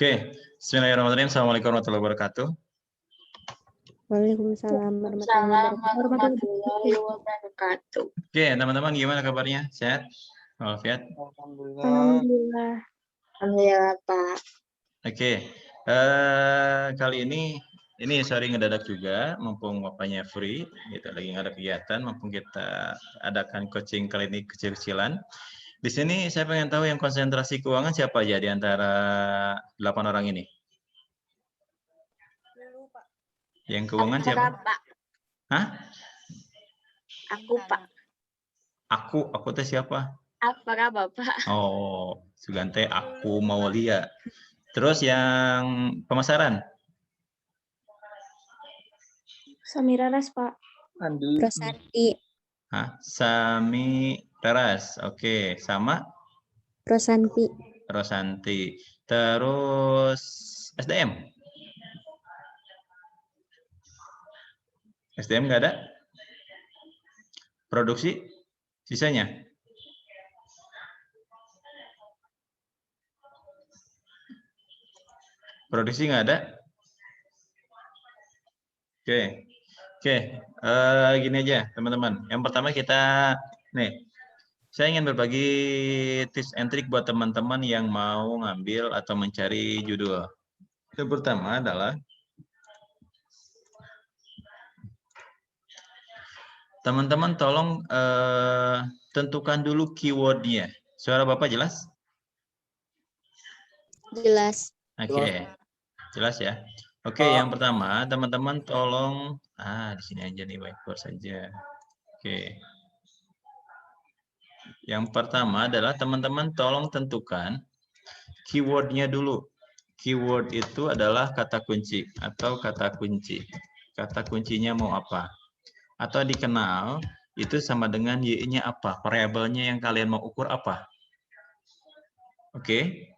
Oke, Bismillahirrahmanirrahim. Assalamualaikum warahmatullahi wabarakatuh. Waalaikumsalam warahmatullahi wabarakatuh. Oke, teman-teman gimana kabarnya? Sehat? Walafiat? Alhamdulillah. Alhamdulillah, Pak. Oke, kali ini sorry ngedadak juga, mumpung bapaknya free, gitu lagi nggak ada kegiatan, mumpung kita adakan coaching kali ini kecil-kecilan. Di sini saya pengen tahu yang konsentrasi keuangan siapa aja di antara 8 orang ini? Yang keuangan siapa? Pak. Hah? Aku, Pak. Aku teh siapa? Apa Bapak? Oh, Sugante aku Maulia. Terus yang pemasaran? Samira Ras, Pak. Rosanti. Hah? Sami Teras. Oke, sama? Rosanti. Rosanti. Terus SDM? SDM nggak ada? Produksi? Sisanya? Produksi nggak ada? Oke. Gini aja teman-teman. Yang pertama kita, saya ingin berbagi tips and trick buat teman-teman yang mau ngambil atau mencari judul. Yang pertama adalah teman-teman tolong tentukan dulu keywordnya. Suara Bapak jelas? Jelas. Oke, jelas ya. Oke, yang pertama teman-teman tolong di sini aja nih whiteboard saja. Oke. Yang pertama adalah teman-teman tolong tentukan keywordnya dulu. Keyword itu adalah kata kunci atau kata kunci. Kata kuncinya mau apa? Atau dikenal itu sama dengan Y-nya apa? Variabelnya yang kalian mau ukur apa? Oke.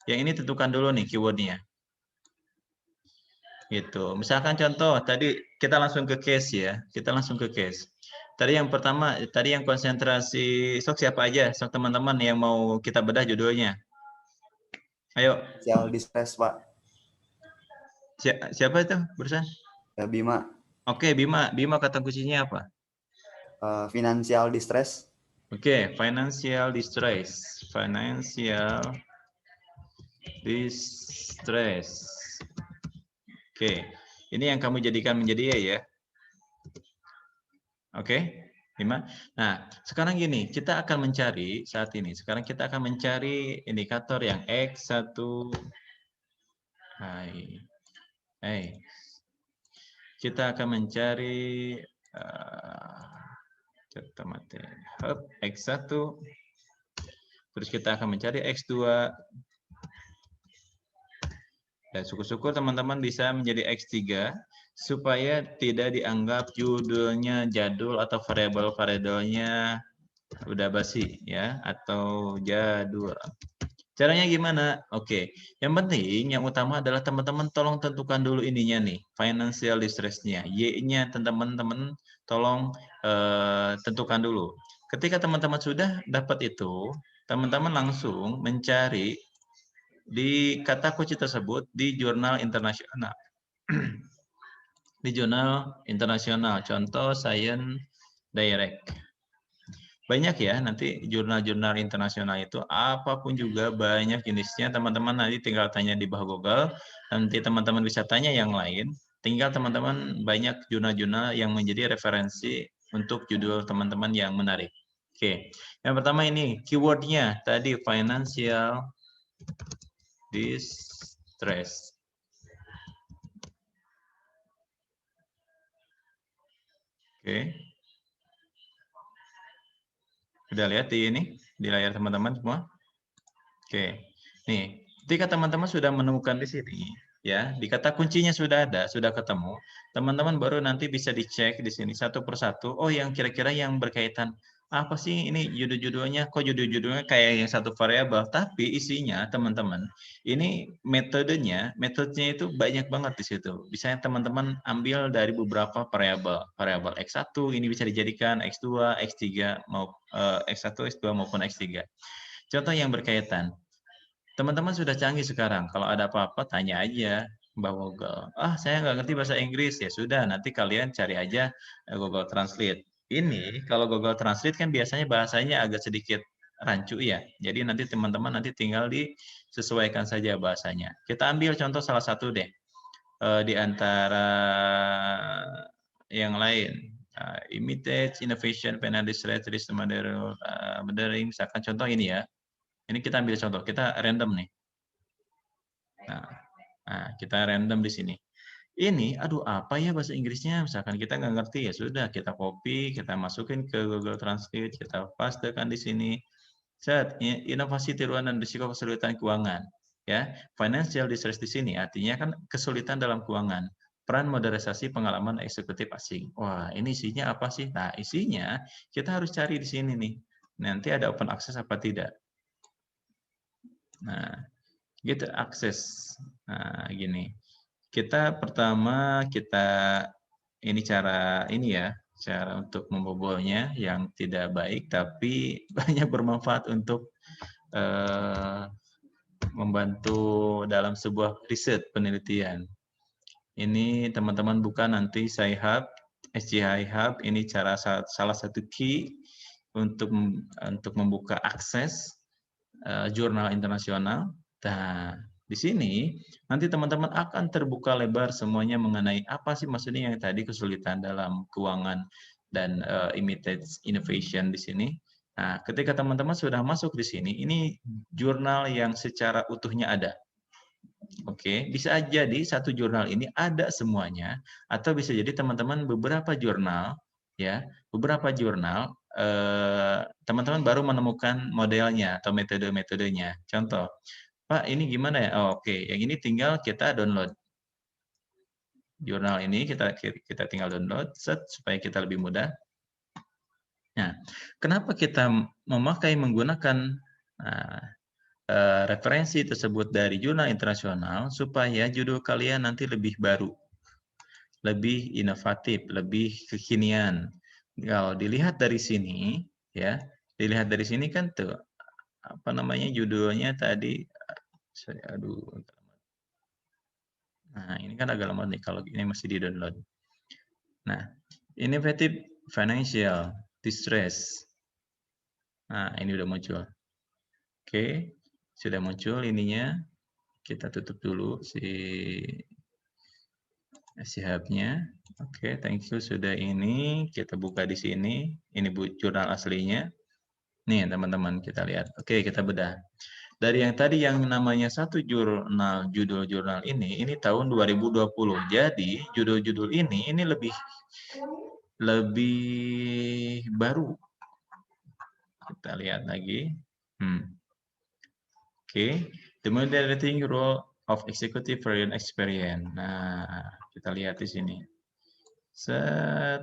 Yang ini tentukan dulu nih keywordnya. Gitu. Misalkan contoh, tadi kita langsung ke case ya. Kita langsung ke case. Tadi yang pertama, tadi yang konsentrasi, sok siapa aja? Sok teman-teman yang mau kita bedah judulnya. Ayo. Financial distress, Pak. Siapa itu barusan? Bima. Oke, Bima. Bima kata kuncinya apa? Financial distress. Oke, financial distress. Financial distress. Oke, ini yang kamu jadikan menjadi ya. Oke, Bima. Nah, sekarang gini, kita akan mencari saat ini. Sekarang kita akan mencari indikator yang X1. Kita akan mencari X1. Terus kita akan mencari X2. Dan syukur-syukur teman-teman bisa menjadi X3 supaya tidak dianggap judulnya jadul atau variabel-variabelnya udah basi ya atau jadul. Caranya gimana? Oke, yang penting yang utama adalah teman-teman tolong tentukan dulu ininya nih, financial distress-nya. Y-nya teman-teman tolong tentukan dulu. Ketika teman-teman sudah dapat itu, teman-teman langsung mencari di kata kunci tersebut di jurnal internasional. Di jurnal internasional, contoh Science Direct. Banyak ya, nanti jurnal-jurnal internasional itu apapun juga banyak jenisnya. Teman-teman nanti tinggal tanya di bawah Google, nanti teman-teman bisa tanya yang lain. Tinggal teman-teman banyak jurnal-jurnal yang menjadi referensi untuk judul teman-teman yang menarik. Oke, yang pertama ini keywordnya tadi financial distress. Oke. Udah lihat di ini, di layar teman-teman semua? Oke. Nih, ketika teman-teman sudah menemukan di sini, ya, di kata kuncinya sudah ada, sudah ketemu, teman-teman baru nanti bisa dicek di sini satu persatu, oh yang kira-kira yang berkaitan, apa sih ini judul-judulnya, kok judul-judulnya kayak yang satu variabel, tapi isinya teman-teman, ini metodenya itu banyak banget di situ. Bisa teman-teman ambil dari beberapa variabel. Variabel X1 ini bisa dijadikan X2, X3, X1, X2 maupun X3. Contoh yang berkaitan. Teman-teman sudah canggih sekarang. Kalau ada apa-apa, tanya aja Mbak Google. Ah, saya nggak ngerti bahasa Inggris. Ya sudah, nanti kalian cari aja Google Translate. Ini, kalau Google Translate kan biasanya bahasanya agak sedikit rancu ya. Jadi nanti teman-teman nanti tinggal disesuaikan saja bahasanya. Kita ambil contoh salah satu deh. Di antara yang lain. Imitate, innovation, penalty, strategies, mothering. Misalkan contoh ini ya. Ini kita ambil contoh, kita random nih. Nah, kita random di sini. Ini, aduh apa ya bahasa Inggrisnya? Misalkan kita nggak ngerti, ya sudah kita copy, kita masukin ke Google Translate, kita pastekan di sini. Set, inovasi tiruan dan risiko kesulitan keuangan. Ya, financial distress di sini artinya kan kesulitan dalam keuangan. Peran modernisasi pengalaman eksekutif asing. Wah, ini isinya apa sih? Nah, isinya kita harus cari di sini nih. Nanti ada open access apa tidak. Nah, gitu akses. Nah, gini. Kita pertama ini cara ini ya, cara untuk membobolnya yang tidak baik tapi banyak bermanfaat untuk membantu dalam sebuah riset penelitian. Ini teman-teman buka nanti Sci-Hub, SCI Hub, ini cara salah satu key untuk membuka akses jurnal internasional. Nah, di sini nanti teman-teman akan terbuka lebar semuanya mengenai apa sih maksudnya yang tadi kesulitan dalam keuangan dan imitate innovation di sini. Nah, ketika teman-teman sudah masuk di sini, ini jurnal yang secara utuhnya ada. Oke, bisa jadi satu jurnal ini ada semuanya, atau bisa jadi teman-teman beberapa jurnal, ya, beberapa jurnal teman-teman baru menemukan modelnya atau metode-metodenya. Contoh, Pak, ini gimana ya? Oh, oke, yang ini tinggal kita download. Jurnal ini kita tinggal download set supaya kita lebih mudah. Nah, kenapa kita menggunakan referensi tersebut dari jurnal internasional supaya judul kalian nanti lebih baru, lebih inovatif, lebih kekinian. Kalau dilihat dari sini, ya, dilihat dari sini kan tuh apa namanya judulnya tadi, nah ini kan agak lama nih kalau ini masih di download. Nah, innovative financial distress. Nah, ini udah muncul. Oke, sudah muncul ininya. Kita tutup dulu si hub-nya. Oke, thank you sudah ini. Kita buka di sini. Ini jurnal aslinya. Nih, teman-teman, kita lihat. Oke, kita bedah. Dari yang tadi yang namanya satu jurnal, judul jurnal ini tahun 2020. Jadi, judul-judul ini lebih baru. Kita lihat lagi. Oke, the moderating role of executive foreign experience. Nah, kita lihat di sini. Set.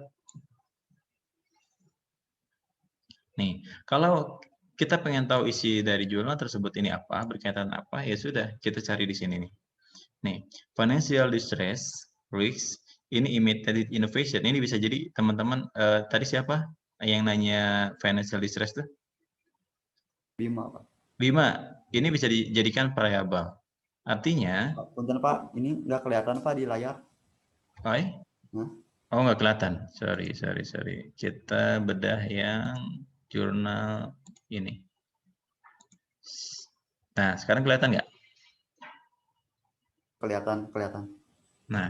Nih, kalau kita pengen tahu isi dari jurnal tersebut ini apa, berkaitan apa, ya sudah, kita cari di sini nih. Nih, financial distress, risk, ini imitated innovation. Ini bisa jadi teman-teman, tadi siapa yang nanya financial distress tuh? Bima, Pak. Bima, ini bisa dijadikan variabel. Artinya, Punten Pak, ini nggak kelihatan Pak di layar. Oh, nggak kelihatan. Sorry. Kita bedah yang jurnal ini. Nah, sekarang kelihatan nggak? Kelihatan. Nah,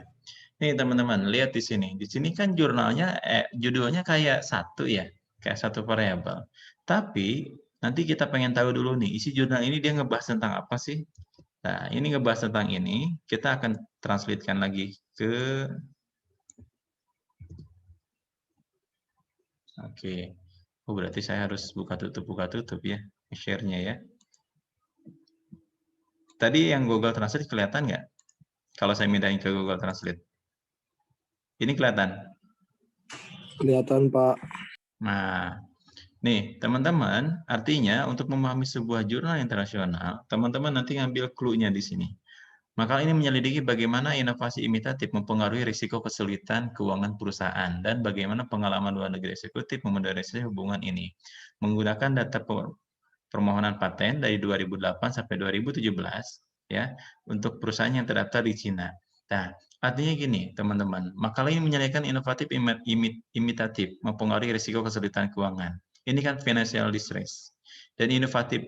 ini teman-teman, lihat di sini. Di sini kan jurnalnya, judulnya kayak satu ya, kayak satu variabel. Tapi, nanti kita pengen tahu dulu nih, isi jurnal ini dia ngebahas tentang apa sih? Nah, ini ngebahas tentang ini, kita akan translatekan lagi ke... Oke. Oh, berarti saya harus buka tutup ya, share-nya ya. Tadi yang Google Translate kelihatan nggak? Kalau saya mindahin ke Google Translate. Ini kelihatan? Kelihatan, Pak. Nah, nih teman-teman, artinya untuk memahami sebuah jurnal internasional, teman-teman nanti ngambil clue-nya di sini. Maka ini menyelidiki bagaimana inovasi imitatif mempengaruhi risiko kesulitan keuangan perusahaan dan bagaimana pengalaman luar negeri eksekutif memodernisasi hubungan ini. Menggunakan data permohonan paten dari 2008 sampai 2017 ya untuk perusahaan yang terdaftar di Cina. Nah, artinya gini, teman-teman, makalah ini menyediakan inovatif imitatif mempengaruhi risiko kesulitan keuangan. Ini kan financial distress. Dan inovatif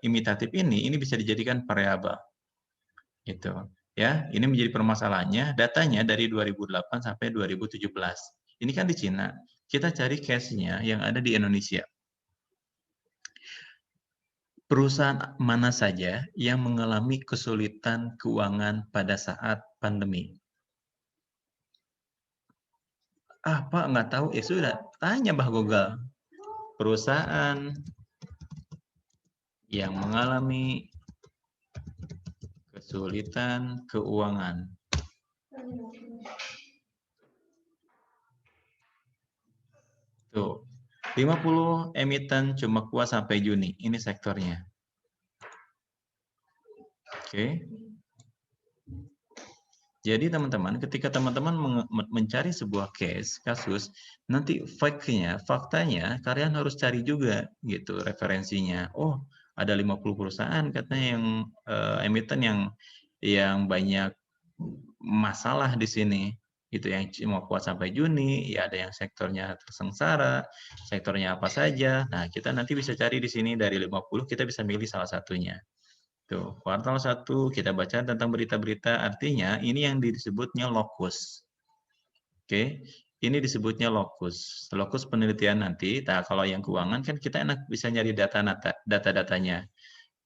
imitatif ini bisa dijadikan variabel. Gitu. Ya, ini menjadi permasalahannya, datanya dari 2008 sampai 2017. Ini kan di Cina. Kita cari case-nya yang ada di Indonesia. Perusahaan mana saja yang mengalami kesulitan keuangan pada saat pandemi? Pak nggak tahu, ya sudah, tanya Mbah Google. Perusahaan yang mengalami kesulitan keuangan. Tuh, 50 emiten cuma kuat sampai Juni. Ini sektornya. Oke. Jadi teman-teman, ketika teman-teman mencari sebuah kasus, nanti faktanya kalian harus cari juga gitu referensinya. Oh, ada 50 perusahaan katanya yang emiten yang banyak masalah di sini. Gitu yang cuma kuat sampai Juni, ya ada yang sektornya tersengsara, sektornya apa saja. Nah, kita nanti bisa cari di sini dari 50 kita bisa milih salah satunya. Tuh, kuartal 1 kita baca tentang berita-berita, artinya ini yang disebutnya lokus. Oke, ini disebutnya lokus. Lokus penelitian nanti, nah kalau yang keuangan kan kita enak bisa nyari data-datanya.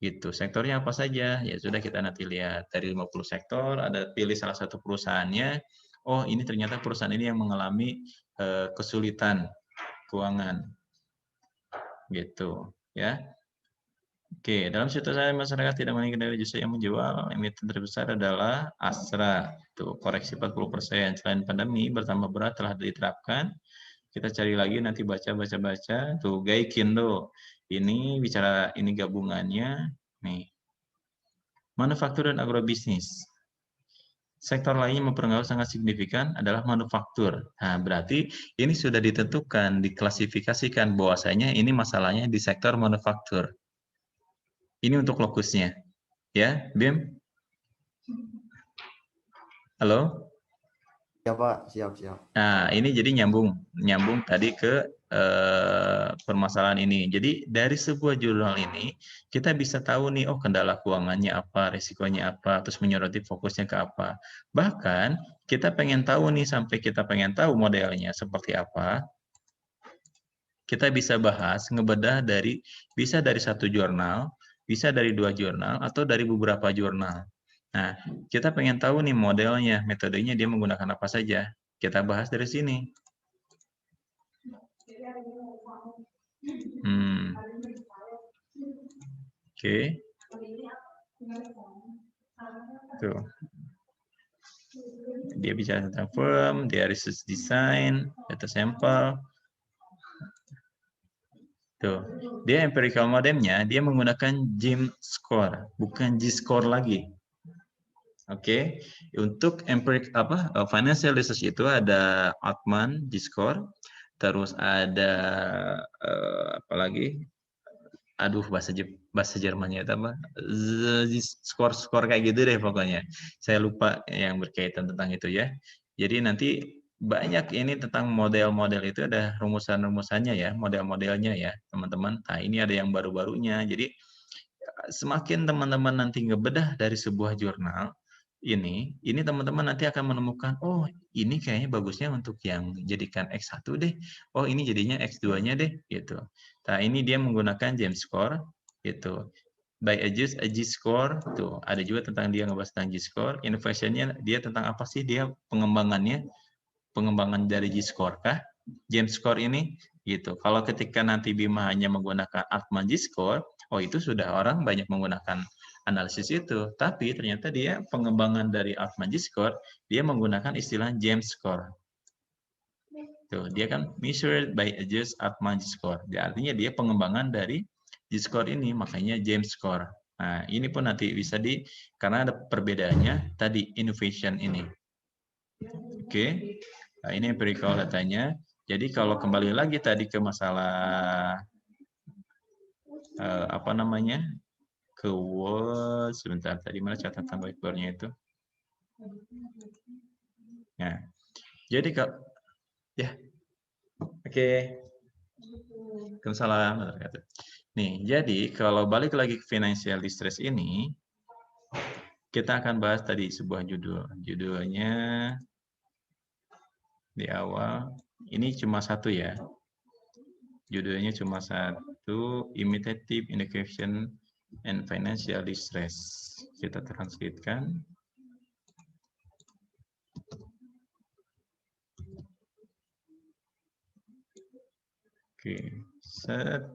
Gitu. Sektornya apa saja? Ya sudah kita nanti lihat dari 50 sektor, ada pilih salah satu perusahaannya. Oh, ini ternyata perusahaan ini yang mengalami kesulitan keuangan. Gitu, ya. Oke, dalam situasi masyarakat tidak memiliki kendali justru yang menjual, emiten terbesar adalah Astra. Tuh, koreksi 40%. Selain pandemi, bertambah berat telah diterapkan. Kita cari lagi, nanti baca. Tuh, Gaikindo. Ini bicara, ini gabungannya. Nih. Manufaktur dan agrobisnis. Sektor lain yang mempengaruhi sangat signifikan adalah manufaktur. Nah, berarti ini sudah ditentukan, diklasifikasikan bahwasanya ini masalahnya di sektor manufaktur. Ini untuk lokusnya. Ya, Bim? Halo? Ya Pak, siap. Nah, ini jadi nyambung tadi ke permasalahan ini. Jadi dari sebuah jurnal ini, kita bisa tahu nih, oh kendala keuangannya apa, risikonya apa, terus menyoroti fokusnya ke apa. Bahkan, kita pengen tahu nih, sampai kita pengen tahu modelnya seperti apa, kita bisa bahas, ngebedah bisa dari satu jurnal, bisa dari 2 jurnal, atau dari beberapa jurnal. Nah, kita pengen tahu nih modelnya, metodenya dia menggunakan apa saja. Kita bahas dari sini. Oke. Tuh. Dia bicara tentang firm, dia research design, data sampel. Tuh, dia empirical modelnya, dia menggunakan James score, bukan G-score lagi. Oke, untuk financial research itu ada Altman G-score, terus ada apa lagi? Aduh, bahasa Jermannya itu apa? Skor kayak gitu deh pokoknya. Saya lupa yang berkaitan tentang itu ya. Jadi nanti banyak ini tentang model-model itu ada rumusan-rumusannya ya, model-modelnya ya, teman-teman. Nah, ini ada yang baru-barunya. Jadi semakin teman-teman nanti ngebedah dari sebuah jurnal ini teman-teman nanti akan menemukan, oh ini kayaknya bagusnya untuk yang jadikan X1 deh. Oh ini jadinya X2-nya deh gitu. Nah, ini dia menggunakan James score gitu. By adjust a G-score tuh, ada juga tentang dia ngebahas tentang G-score. Innovation-nya dia tentang apa sih dia pengembangan dari G-score kah? James score ini gitu. Kalau ketika nanti Bima hanya menggunakan Altman G-score, oh itu sudah orang banyak menggunakan analisis itu. Tapi ternyata dia pengembangan dari Altman G-score, dia menggunakan istilah James score. Tuh, dia kan measured by adjust Altman G-score. Artinya dia pengembangan dari G-score ini, makanya James score. Nah, ini pun nanti bisa karena ada perbedaannya tadi innovation ini. Oke. Nah, ini empirical datanya. Jadi kalau kembali lagi tadi ke masalah apa namanya, ke Word. Sebentar, tadi mana catatan whiteboard-nya itu? Nah, jadi Kak, ya, oke. Waalaikumsalam. Nih, jadi kalau balik lagi ke financial distress ini, kita akan bahas tadi sebuah judul. Judulnya di awal, ini cuma satu ya. Judulnya cuma satu, Imitative Innovation and Financial Distress. Kita translatekan. Oke, set.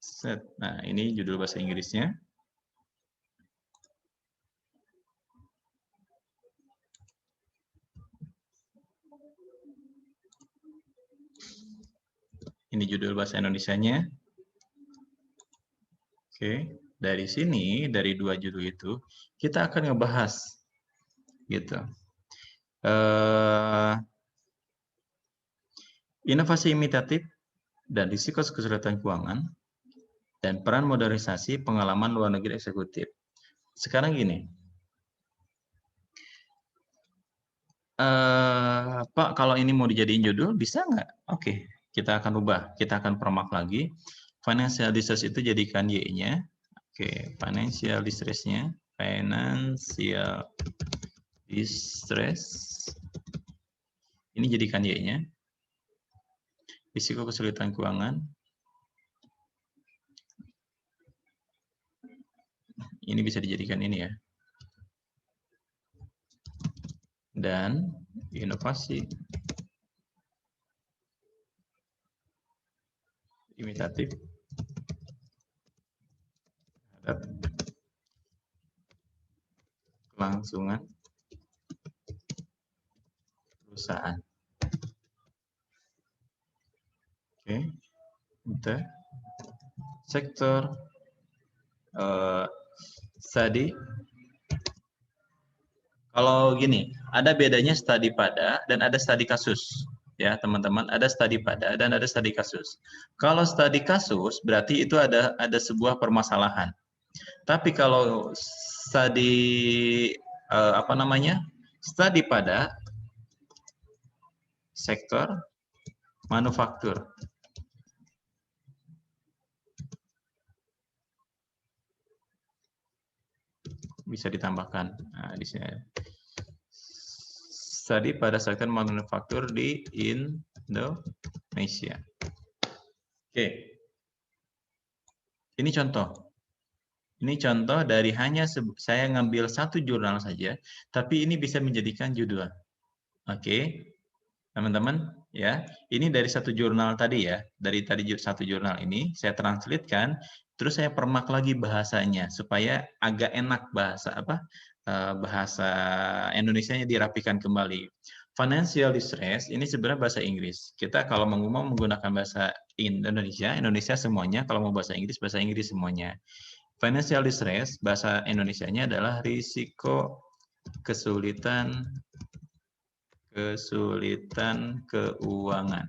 Set. Nah, ini judul bahasa Inggrisnya. Ini judul bahasa Indonesianya. Oke, dari sini, dari dua judul itu, kita akan ngebahas gitu. Inovasi imitatif dan risiko kesulitan keuangan dan peran modernisasi pengalaman luar negeri eksekutif. Sekarang gini, Pak, kalau ini mau dijadiin judul, bisa nggak? Oke, kita akan ubah, kita akan permak lagi. Financial distress itu jadikan Y-nya. Oke, financial distress-nya. Financial distress. Ini jadikan Y-nya. Risiko kesulitan keuangan. Ini bisa dijadikan ini ya. Dan inovasi imitatif terhadap kelangsungan perusahaan. Oke, kita sektor study. Kalau gini, ada bedanya studi pada dan ada studi kasus. Ya, teman-teman, ada studi pada dan ada studi kasus. Kalau studi kasus berarti itu ada sebuah permasalahan. Tapi kalau studi apa namanya? Studi pada sektor manufaktur. Bisa ditambahkan di sini. Studi pada sektor manufaktur di Indonesia. Oke. Ini contoh. Ini contoh dari hanya saya ngambil satu jurnal saja, tapi ini bisa menjadikan judul. Oke. Teman-teman, ya. Ini dari satu jurnal tadi ya. Dari tadi satu jurnal ini saya translatekan, terus saya permak lagi bahasanya supaya agak enak bahasa bahasa Indonesianya dirapikan kembali. Financial distress ini sebenarnya bahasa Inggris. Kita kalau mau menggunakan bahasa Indonesia semuanya, kalau mau bahasa Inggris semuanya. Financial distress bahasa Indonesianya adalah risiko kesulitan keuangan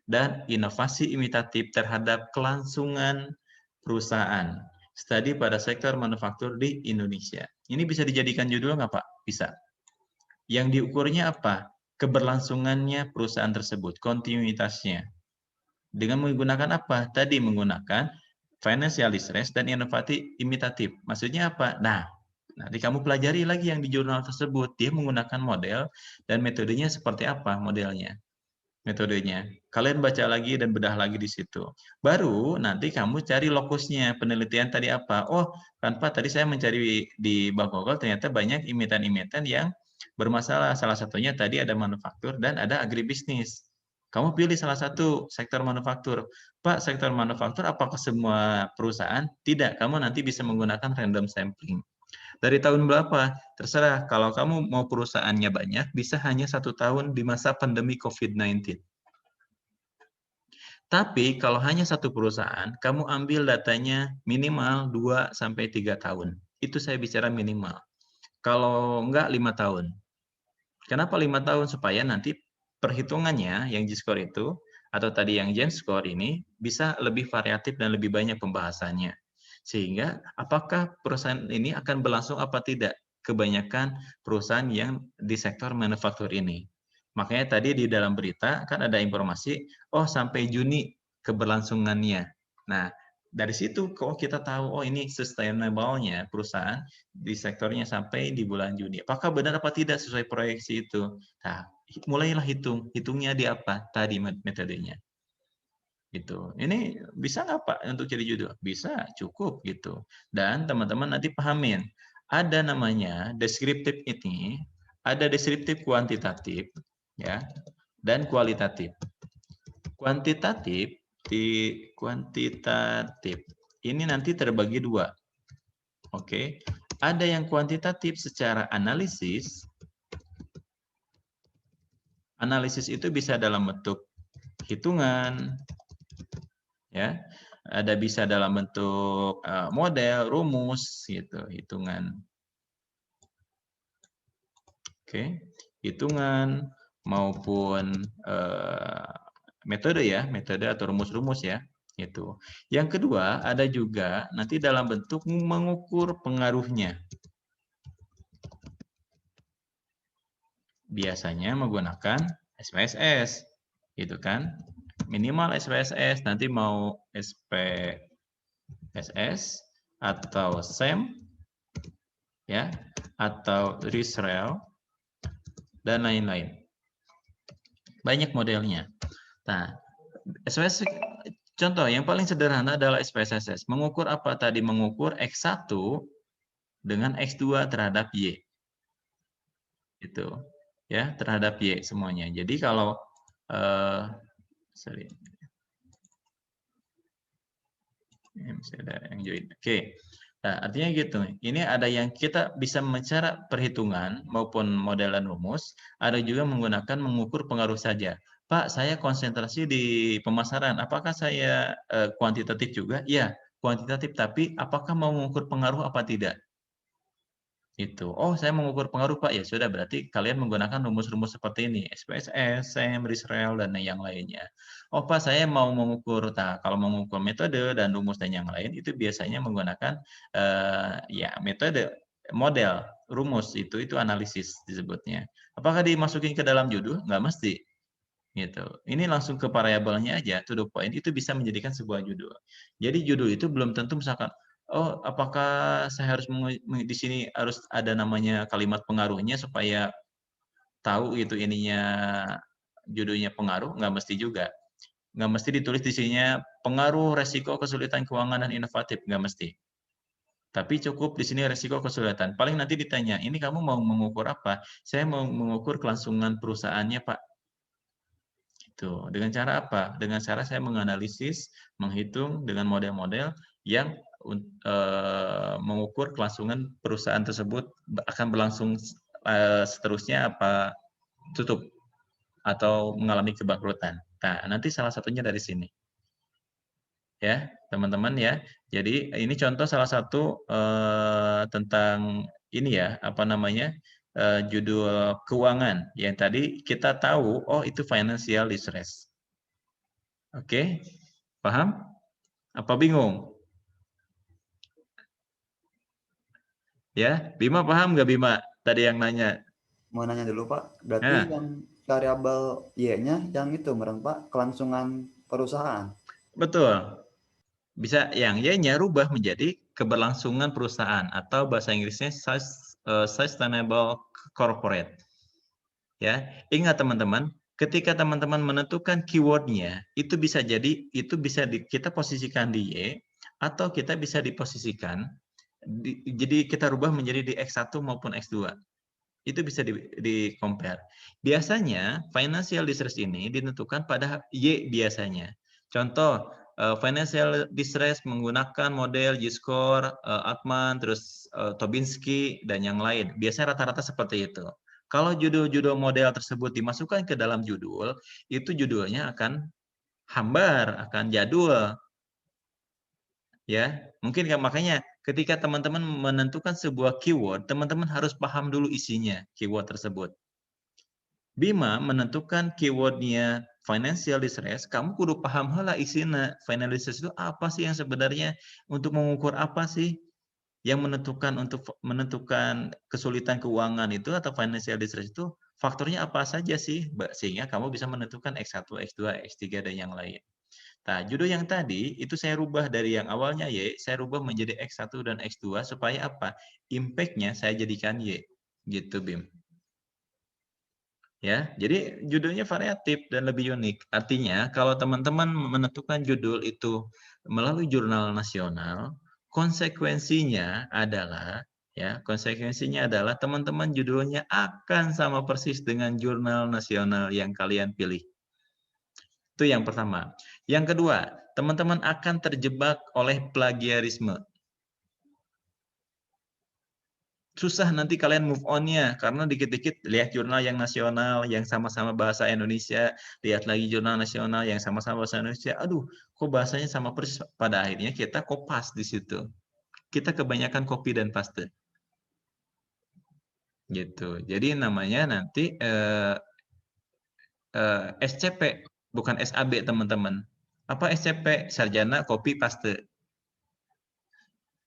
dan inovasi imitatif terhadap kelangsungan perusahaan. Studi pada sektor manufaktur di Indonesia. Ini bisa dijadikan judul nggak Pak? Bisa. Yang diukurnya apa? Keberlangsungannya perusahaan tersebut, kontinuitasnya. Dengan menggunakan apa? Tadi menggunakan financial distress dan inovasi imitatif. Maksudnya apa? Nah, nanti kamu pelajari lagi yang di jurnal tersebut. Dia menggunakan model dan metodenya seperti apa modelnya. Metodenya. Kalian baca lagi dan bedah lagi di situ. Baru nanti kamu cari lokusnya, penelitian tadi apa. Oh, kan Pak, tadi saya mencari di Google ternyata banyak imitan-imitan yang bermasalah. Salah satunya tadi ada manufaktur dan ada agribisnis. Kamu pilih salah satu sektor manufaktur. Pak, sektor manufaktur apakah semua perusahaan? Tidak, kamu nanti bisa menggunakan random sampling. Dari tahun berapa? Terserah. Kalau kamu mau perusahaannya banyak, bisa hanya 1 tahun di masa pandemi COVID-19. Tapi kalau hanya satu perusahaan, kamu ambil datanya minimal 2-3 tahun. Itu saya bicara minimal. Kalau enggak 5 tahun. Kenapa 5 tahun? Supaya nanti perhitungannya yang G-score itu atau tadi yang Gen score ini bisa lebih variatif dan lebih banyak pembahasannya. Sehingga apakah perusahaan ini akan berlangsung apa tidak? Kebanyakan perusahaan yang di sektor manufaktur ini. Makanya tadi di dalam berita kan ada informasi, oh sampai Juni keberlangsungannya. Nah, dari situ kok kita tahu, oh ini sustainable-nya perusahaan di sektornya sampai di bulan Juni. Apakah benar apa tidak sesuai proyeksi itu? Nah, mulailah hitungnya di apa? Tadi metodenya. Gitu. Ini bisa nggak Pak untuk jadi judul? Bisa, cukup gitu. Dan teman-teman nanti pahamin, ada namanya deskriptif ini, ada deskriptif kuantitatif, ya, dan kualitatif. Kuantitatif ini nanti terbagi dua. Oke, ada yang kuantitatif secara analisis. Analisis itu bisa dalam bentuk hitungan, ya, ada bisa dalam bentuk model, rumus, gitu, hitungan. Oke, hitungan maupun metode ya, metode atau rumus-rumus ya, itu. Yang kedua ada juga nanti dalam bentuk mengukur pengaruhnya. Biasanya menggunakan SPSS, gitu kan? Minimal SPSS, nanti mau SPSS atau SEM, ya, atau Risrael dan lain-lain. Banyak modelnya. Nah, SPSS, contoh yang paling sederhana adalah SPSS. Mengukur apa tadi? Mengukur X1 dengan X2 terhadap Y. Itu, ya, terhadap Y semuanya. Jadi kalau sorry. Masih ada yang join. Oke. Nah, artinya gitu. Ini ada yang kita bisa mencari perhitungan maupun model dan rumus, ada juga menggunakan mengukur pengaruh saja. Pak, saya konsentrasi di pemasaran. Apakah saya kuantitatif juga? Iya, kuantitatif, tapi apakah mau mengukur pengaruh apa tidak? Itu. Oh, saya mengukur pengaruh, Pak. Ya sudah, berarti kalian menggunakan rumus-rumus seperti ini, SPSS, SEM, Risrael, dan yang lainnya. Oh, Pak, saya mau mengukur. Nah, kalau mengukur metode dan rumus dan yang lain, itu biasanya menggunakan ya metode, model, rumus itu analisis disebutnya. Apakah dimasukin ke dalam judul? Nggak mesti. Gitu. Ini langsung ke variabelnya aja, to the point, itu bisa menjadikan sebuah judul. Jadi judul itu belum tentu misalkan, oh apakah saya harus di sini harus ada namanya kalimat pengaruhnya supaya tahu itu ininya judulnya pengaruh? Nggak mesti juga. Nggak mesti ditulis di sininya pengaruh resiko kesulitan keuangan dan inovatif, nggak mesti. Tapi cukup di sini resiko kesulitan. Paling nanti ditanya, ini kamu mau mengukur apa? Saya mau mengukur kelangsungan perusahaannya, Pak. Tuh, dengan cara apa? Dengan cara saya menganalisis, menghitung dengan model-model yang mengukur kelangsungan perusahaan tersebut akan berlangsung seterusnya apa tutup atau mengalami kebangkrutan. Nah, nanti salah satunya dari sini. Ya, teman-teman ya. Jadi ini contoh salah satu tentang ini ya, apa namanya? Judul keuangan yang tadi kita tahu, oh itu financial distress. Oke, paham? Apa bingung? Ya, Bima paham nggak Bima? Tadi yang nanya. Mau nanya dulu Pak, berarti Nah, yang variabel Y-nya yang itu meren Pak, kelangsungan perusahaan. betul. Bisa yang Y-nya rubah menjadi keberlangsungan perusahaan atau bahasa Inggrisnya sustainable corporate. Ya, ingat teman-teman, ketika teman-teman menentukan keywordnya, itu bisa jadi kita posisikan di Y atau kita bisa diposisikan jadi kita rubah menjadi di X1 maupun X2. Itu bisa di compare. Biasanya financial distress ini ditentukan pada Y biasanya. Contoh, financial distress menggunakan model G-score, Altman, terus Tobinski, dan yang lain. Biasanya rata-rata seperti itu. Kalau judul-judul model tersebut dimasukkan ke dalam judul, itu judulnya akan hambar, akan jadul. Ya, mungkin makanya ketika teman-teman menentukan sebuah keyword, teman-teman harus paham dulu isinya keyword tersebut. Bima menentukan keywordnya financial distress, kamu kudu paham heula isina. Financial distress itu apa sih yang sebenarnya, untuk mengukur apa sih yang menentukan, untuk menentukan kesulitan keuangan itu atau financial distress itu faktornya apa saja sih, sehingga kamu bisa menentukan X1, X2, X3 dan yang lain. Nah, judul yang tadi itu saya rubah dari yang awalnya Y, saya rubah menjadi X1 dan X2 supaya apa? Impact-nya saya jadikan Y. Gitu, Bim. Ya, jadi judulnya variatif dan lebih unik. Artinya, kalau teman-teman menentukan judul itu melalui jurnal nasional, konsekuensinya adalah teman-teman judulnya akan sama persis dengan jurnal nasional yang kalian pilih. Itu yang pertama. Yang kedua, teman-teman akan terjebak oleh plagiarisme. Susah nanti kalian move on-nya, karena dikit-dikit lihat jurnal yang nasional, yang sama-sama bahasa Indonesia, lihat lagi jurnal nasional yang sama-sama bahasa Indonesia, aduh, kok bahasanya sama persis, pada akhirnya kita kopas di situ. Kita kebanyakan copy dan paste. Gitu. Jadi namanya nanti SCP, bukan SAB, teman-teman. Apa SCP? Sarjana copy paste.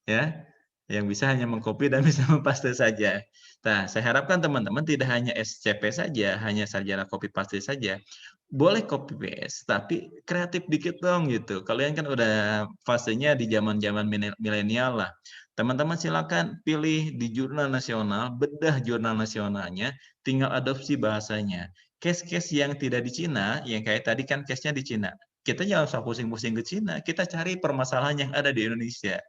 Ya, yang bisa hanya mengcopy dan bisa mempaste saja. Nah, saya harapkan teman-teman tidak hanya SCP saja, hanya sarjana copy paste saja. Boleh copy paste, tapi kreatif dikit dong gitu. Kalian kan udah fasenya di zaman-zaman milenial lah. Teman-teman silakan pilih di jurnal nasional, bedah jurnal nasionalnya, tinggal adopsi bahasanya. Case-case yang tidak di Cina, yang kayak tadi kan case-nya di Cina. Kita jangan usah pusing-pusing ke Cina, kita cari permasalahan yang ada di Indonesia.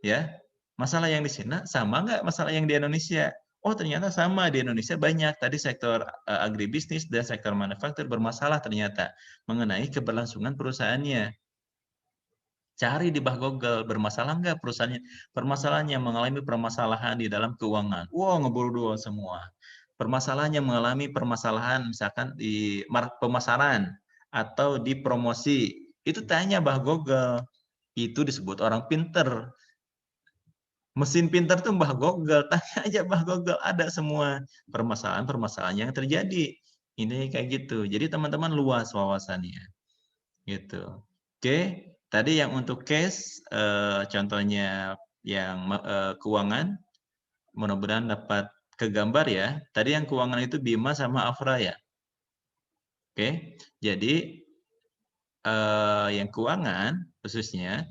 Ya, masalah yang di Cina sama nggak masalah yang di Indonesia? Oh, ternyata sama, di Indonesia banyak. Tadi sektor agribisnis dan sektor manufaktur bermasalah ternyata mengenai keberlangsungan perusahaannya. Cari di bawah Google, bermasalah nggak perusahaannya? Permasalahannya mengalami permasalahan di dalam keuangan. Wow, ngeburu semua. Permasalahannya mengalami permasalahan misalkan di pemasaran atau di promosi. Itu tanya bah Google. Itu disebut orang pinter. Mesin pintar tuh Mbah Google, tanya aja Mbah Google, ada semua permasalahan-permasalahan yang terjadi. Ini kayak gitu. Jadi teman-teman luas wawasannya. Gitu. Oke, tadi yang untuk case contohnya yang keuangan, mudah-mudahan dapat kegambar ya. Tadi yang keuangan itu Bima sama Afra ya. Oke, jadi yang keuangan khususnya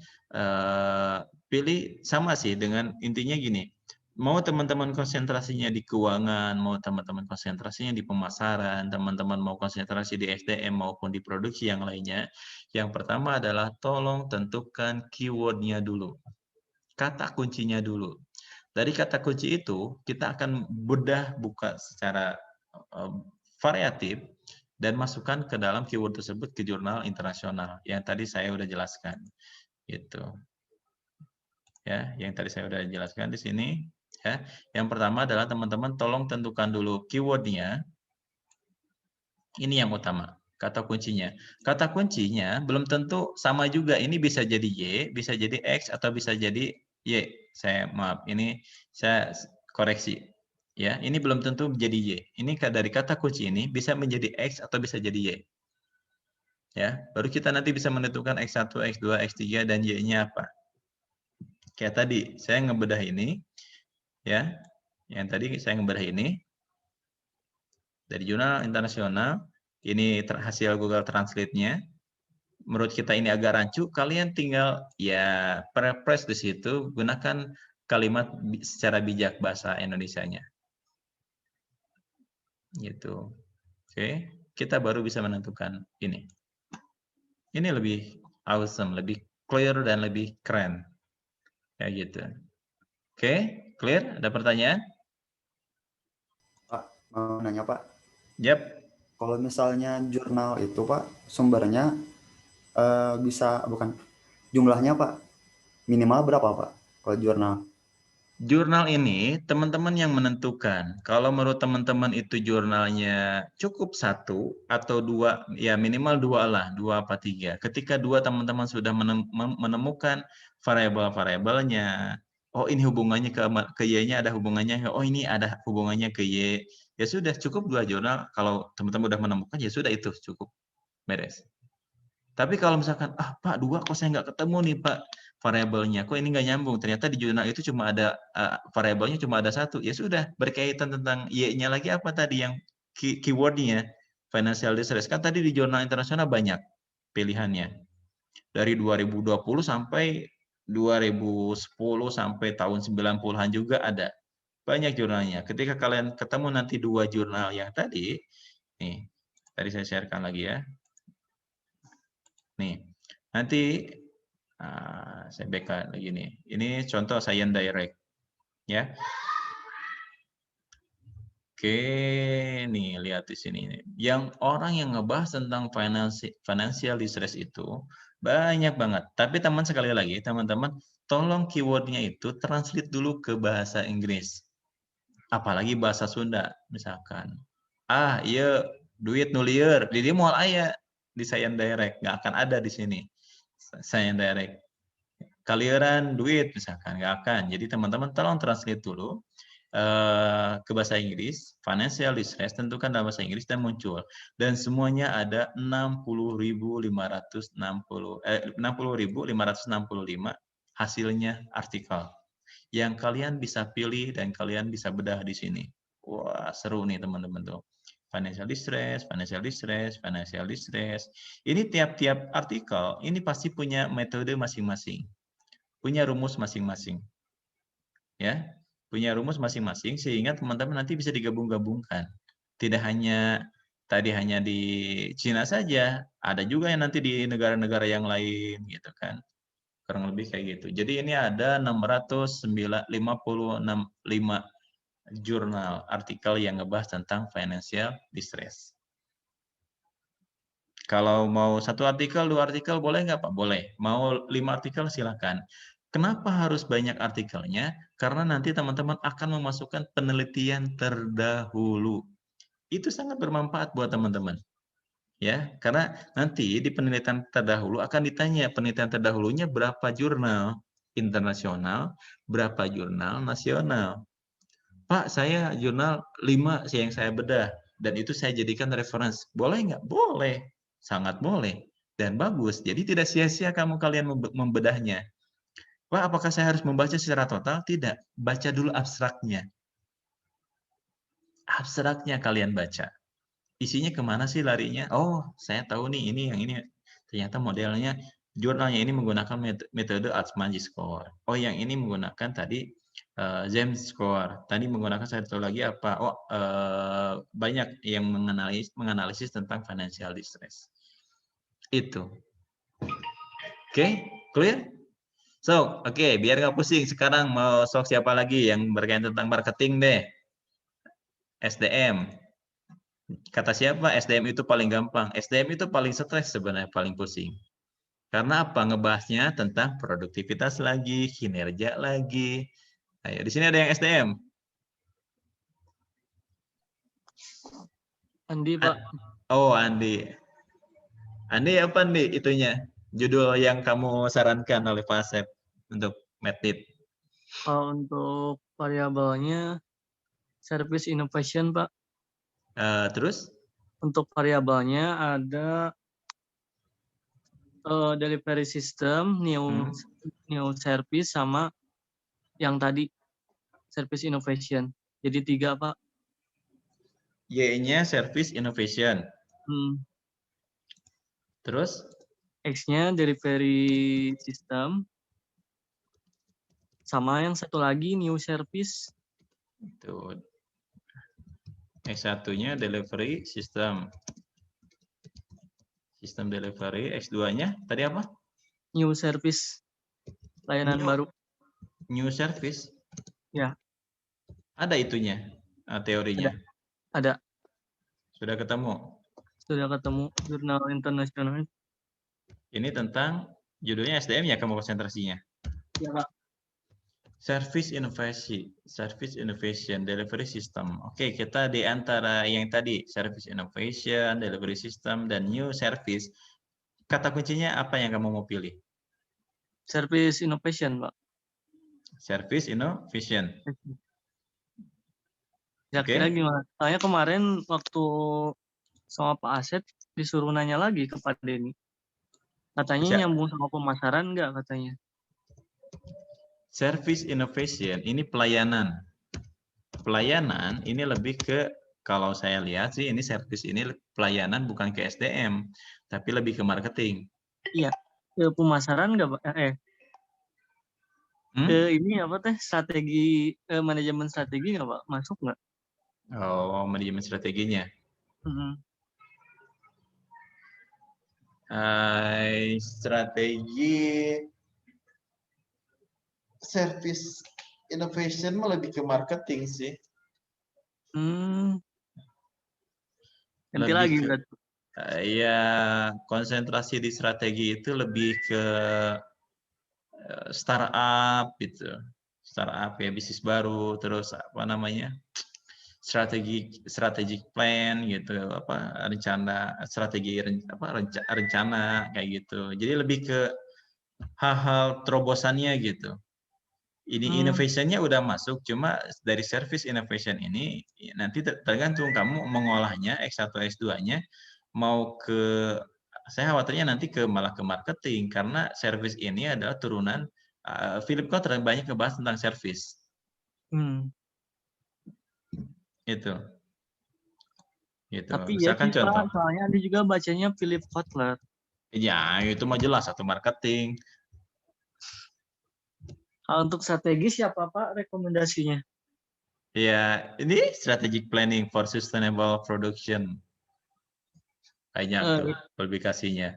pilih sama sih, dengan intinya gini, mau teman-teman konsentrasinya di keuangan, mau teman-teman konsentrasinya di pemasaran, teman-teman mau konsentrasi di SDM maupun di produksi yang lainnya, yang pertama adalah tolong tentukan keywordnya dulu, kata kuncinya dulu. Dari kata kunci itu kita akan bedah buka secara variatif dan masukkan ke dalam keyword tersebut ke jurnal internasional yang tadi saya udah jelaskan. Gitu. Ya, yang tadi saya udah jelaskan di sini. Ya, yang pertama adalah teman-teman tolong tentukan dulu keywordnya. Ini yang utama, kata kuncinya. Kata kuncinya belum tentu sama juga. Ini bisa jadi Y, bisa jadi X, atau bisa jadi Y. Maaf, ini saya koreksi. Ya, ini belum tentu menjadi Y. Ini dari kata kunci ini bisa menjadi X atau bisa jadi Y. Ya, baru kita nanti bisa menentukan X1, X2, X3 dan Y-nya apa. Kayak tadi saya ngebedah ini, ya. Yang tadi saya ngebedah ini dari jurnal internasional. Ini hasil Google Translate-nya. Menurut kita ini agak rancu, kalian tinggal ya press di situ, gunakan kalimat secara bijak bahasa Indonesianya. Gitu. Oke, kita baru bisa menentukan ini. Ini lebih awesome, lebih clear dan lebih keren. Kayak gitu. Oke, clear? Ada pertanyaan? Pak, mau nanya Pak. Yap. Kalau misalnya jurnal itu Pak, sumbernya bisa, bukan jumlahnya Pak, minimal berapa Pak kalau jurnal? Jurnal ini teman-teman yang menentukan. Kalau menurut teman-teman itu jurnalnya cukup 1 atau 2, ya minimal 2 lah, 2 apa 3. Ketika 2 teman-teman sudah menemukan variabel-variabelnya, oh ini hubungannya ke Y-nya ada hubungannya, oh ini ada hubungannya ke Y, ya sudah cukup 2 jurnal. Kalau teman-teman udah menemukan, ya sudah itu cukup, beres. Tapi kalau misalkan, Pak 2 kok saya nggak ketemu nih Pak variabelnya, kok ini nggak nyambung, ternyata di jurnal itu cuma ada variabelnya cuma ada 1, ya sudah berkaitan tentang Y-nya lagi apa tadi yang keywordnya financial distress. Kan tadi di jurnal internasional banyak pilihannya. Dari 2020 sampai 2010 sampai tahun 90-an juga ada. Banyak jurnalnya. Ketika kalian ketemu nanti 2 jurnal yang tadi, nih, tadi saya sharekan lagi ya. Nih, nanti saya backup lagi nih. Ini contoh Science Direct, ya. Oke, nih lihat di sini. Yang orang yang ngebahas tentang financial distress itu banyak banget. Tapi sekali lagi, teman-teman, tolong keywordnya itu translate dulu ke bahasa Inggris. Apalagi bahasa Sunda, misalkan. Iya, duit nulier. Jadi mau aya di Science Direct, nggak akan ada di sini. Science Direct. Kaliran duit misalkan, nggak akan. Jadi teman-teman tolong translate dulu ke bahasa Inggris, financial distress, tentukan dalam bahasa Inggris dan muncul. Dan semuanya ada 60.565 hasilnya artikel. Yang kalian bisa pilih dan kalian bisa bedah di sini. Wah, seru nih teman-teman tuh. Financial distress, financial distress, financial distress. Ini tiap-tiap artikel, ini pasti punya metode masing-masing. Punya rumus masing-masing. Ya, punya rumus masing-masing sehingga teman-teman nanti bisa digabung-gabungkan. Tidak hanya tadi hanya di Cina saja, ada juga yang nanti di negara-negara yang lain gitu kan. Kurang lebih kayak gitu. Jadi ini ada 655 jurnal artikel yang ngebahas tentang financial distress. Kalau mau 1 artikel, 2 artikel boleh nggak Pak? Boleh. Mau 5 artikel silakan. Kenapa harus banyak artikelnya? Karena nanti teman-teman akan memasukkan penelitian terdahulu. Itu sangat bermanfaat buat teman-teman. Ya, karena nanti di penelitian terdahulu akan ditanya penelitian terdahulunya berapa jurnal internasional, berapa jurnal nasional. Pak, saya jurnal 5 yang saya bedah dan itu saya jadikan reference. Boleh nggak? Boleh. Sangat boleh dan bagus. Jadi tidak sia-sia kalian membedahnya. Pak, apakah saya harus membaca secara total? Tidak. Baca dulu abstraknya. Abstraknya kalian baca. Isinya kemana sih larinya? Oh, saya tahu nih ini yang ini. Ternyata modelnya, jurnalnya ini menggunakan metode Artsmanji Score. Oh, yang ini menggunakan tadi James Score. Tadi menggunakan satu lagi apa? Oh, banyak yang menganalisis tentang financial distress. Itu. Oke, clear? So, oke, biar nggak pusing. Sekarang mau sok siapa lagi yang berkaitan tentang marketing deh? SDM. Kata siapa? SDM itu paling gampang. SDM itu paling stres sebenarnya, paling pusing. Karena apa? Ngebahasnya tentang produktivitas lagi, kinerja lagi. Ayo, di sini ada yang SDM. Andi, Pak. Oh, Andi. Andi apa nih itunya? Judul yang kamu sarankan oleh Pak Asep untuk Medit. Untuk variabelnya service innovation, Pak. Terus? Untuk variabelnya ada delivery system, new service, sama yang tadi service innovation. Jadi 3, Pak. Y-nya service innovation. Terus? X-nya delivery system. Sama yang satu lagi new service. Itu. X1-nya delivery system. Sistem delivery. X2-nya tadi apa? New service. Layanan baru. New service? Ya. Ada itunya, teorinya? Ada. Sudah ketemu? Sudah ketemu, jurnal internasional. Ini tentang, judulnya SDM ya kamu konsentrasinya? Ya, Pak. Service innovation, delivery system. Oke, kita di antara yang tadi, service innovation, delivery system, dan new service, kata kuncinya apa yang kamu mau pilih? Service innovation, Pak. Service innovation. Kira-kira gimana? Soalnya kemarin waktu sama Pak Asep disuruh nanya lagi ke Pak Denny. Katanya nyambung sama pemasaran nggak katanya? Service innovation ini pelayanan. Pelayanan ini lebih ke, kalau saya lihat sih ini service ini pelayanan bukan ke SDM, tapi lebih ke marketing. Iya, ke pemasaran nggak Pak? Ini apa teh strategi manajemen strategi nggak Pak? Masuk nggak? Oh, manajemen strateginya. Strategi service innovation mah lebih ke marketing sih. Nanti lagi berarti. Ya, konsentrasi di strategi itu lebih ke startup gitu. Startup ya, bisnis baru, terus apa namanya? strategic plan gitu, rencana kayak gitu. Jadi lebih ke hal-hal terobosannya gitu. Ini innovationnya udah masuk, cuma dari service innovation ini nanti tergantung kamu mengolahnya X1 X2-nya mau ke, saya khawatirnya nanti malah ke marketing, karena service ini adalah turunan Philip Kotler banyak ngebahas tentang service. Itu. Gitu. Tapi misalkan ya contoh. Pak, soalnya ada juga bacanya Philip Kotler. Ya, itu mah jelas satu marketing. Kalau untuk strategi siapa Pak rekomendasinya? Ya, ini strategic planning for sustainable production. Banyak tuh publikasinya.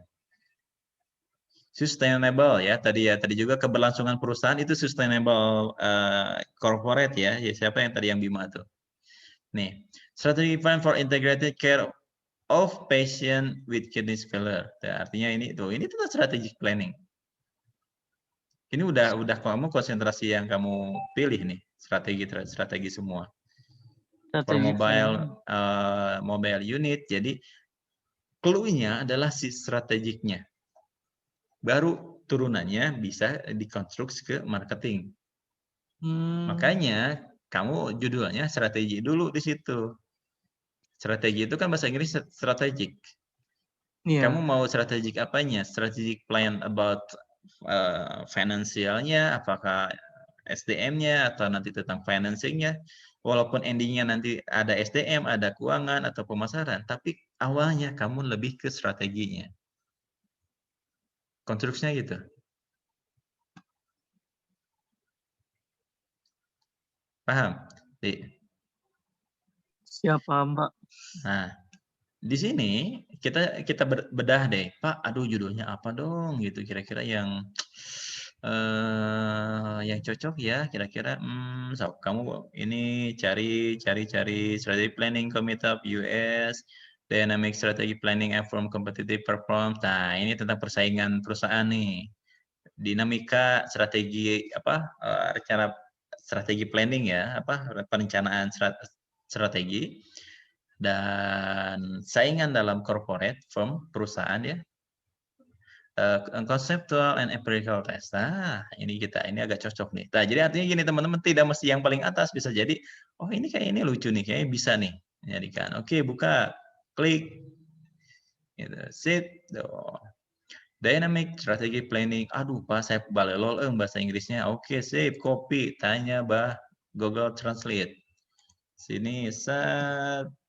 Sustainable ya tadi juga keberlangsungan perusahaan itu sustainable corporate ya. Siapa yang tadi yang Bima tuh? Nih, strategic plan for integrated care of patient with kidney failure. Artinya ini tuh strategic planning. Ini udah kamu konsentrasi yang kamu pilih nih, strategi semua. For mobile unit, jadi clue-nya adalah si strategiknya. Baru turunannya bisa dikonstruksi ke marketing. Makanya kamu judulnya strategi dulu di situ. Strategi itu kan bahasa Inggris strategic. Kamu mau strategik apanya? Strategic plan about finansialnya, apakah SDM-nya atau nanti tentang financing-nya. Walaupun endingnya nanti ada SDM, ada keuangan atau pemasaran, tapi awalnya kamu lebih ke strateginya. Konstruksinya gitu. Paham? Siapa Mbak? Nah, di sini kita bedah deh, Pak. Aduh, judulnya apa dong? Gitu kira-kira yang cocok ya. Kira-kira, so, kamu ini cari strategic planning committee US, dynamic strategy planning and from competitive performance. Nah, ini tentang persaingan perusahaan nih. Dinamika strategi rencana strategi planning ya, perencanaan strategi dan saingan dalam corporate firm perusahaan ya. Conceptual and empirical test. Nah, ini agak cocok nih. Nah, jadi artinya gini teman-teman, tidak mesti yang paling atas, bisa jadi oh ini kayaknya lucu nih, kayaknya bisa nih jadikan. Oke, buka, klik. Gitu. Sit. Dynamic strategy planning. Aduh, Pak, saya balelol bahasa Inggrisnya. Oke, sip, copy, tanya Google Translate. Sini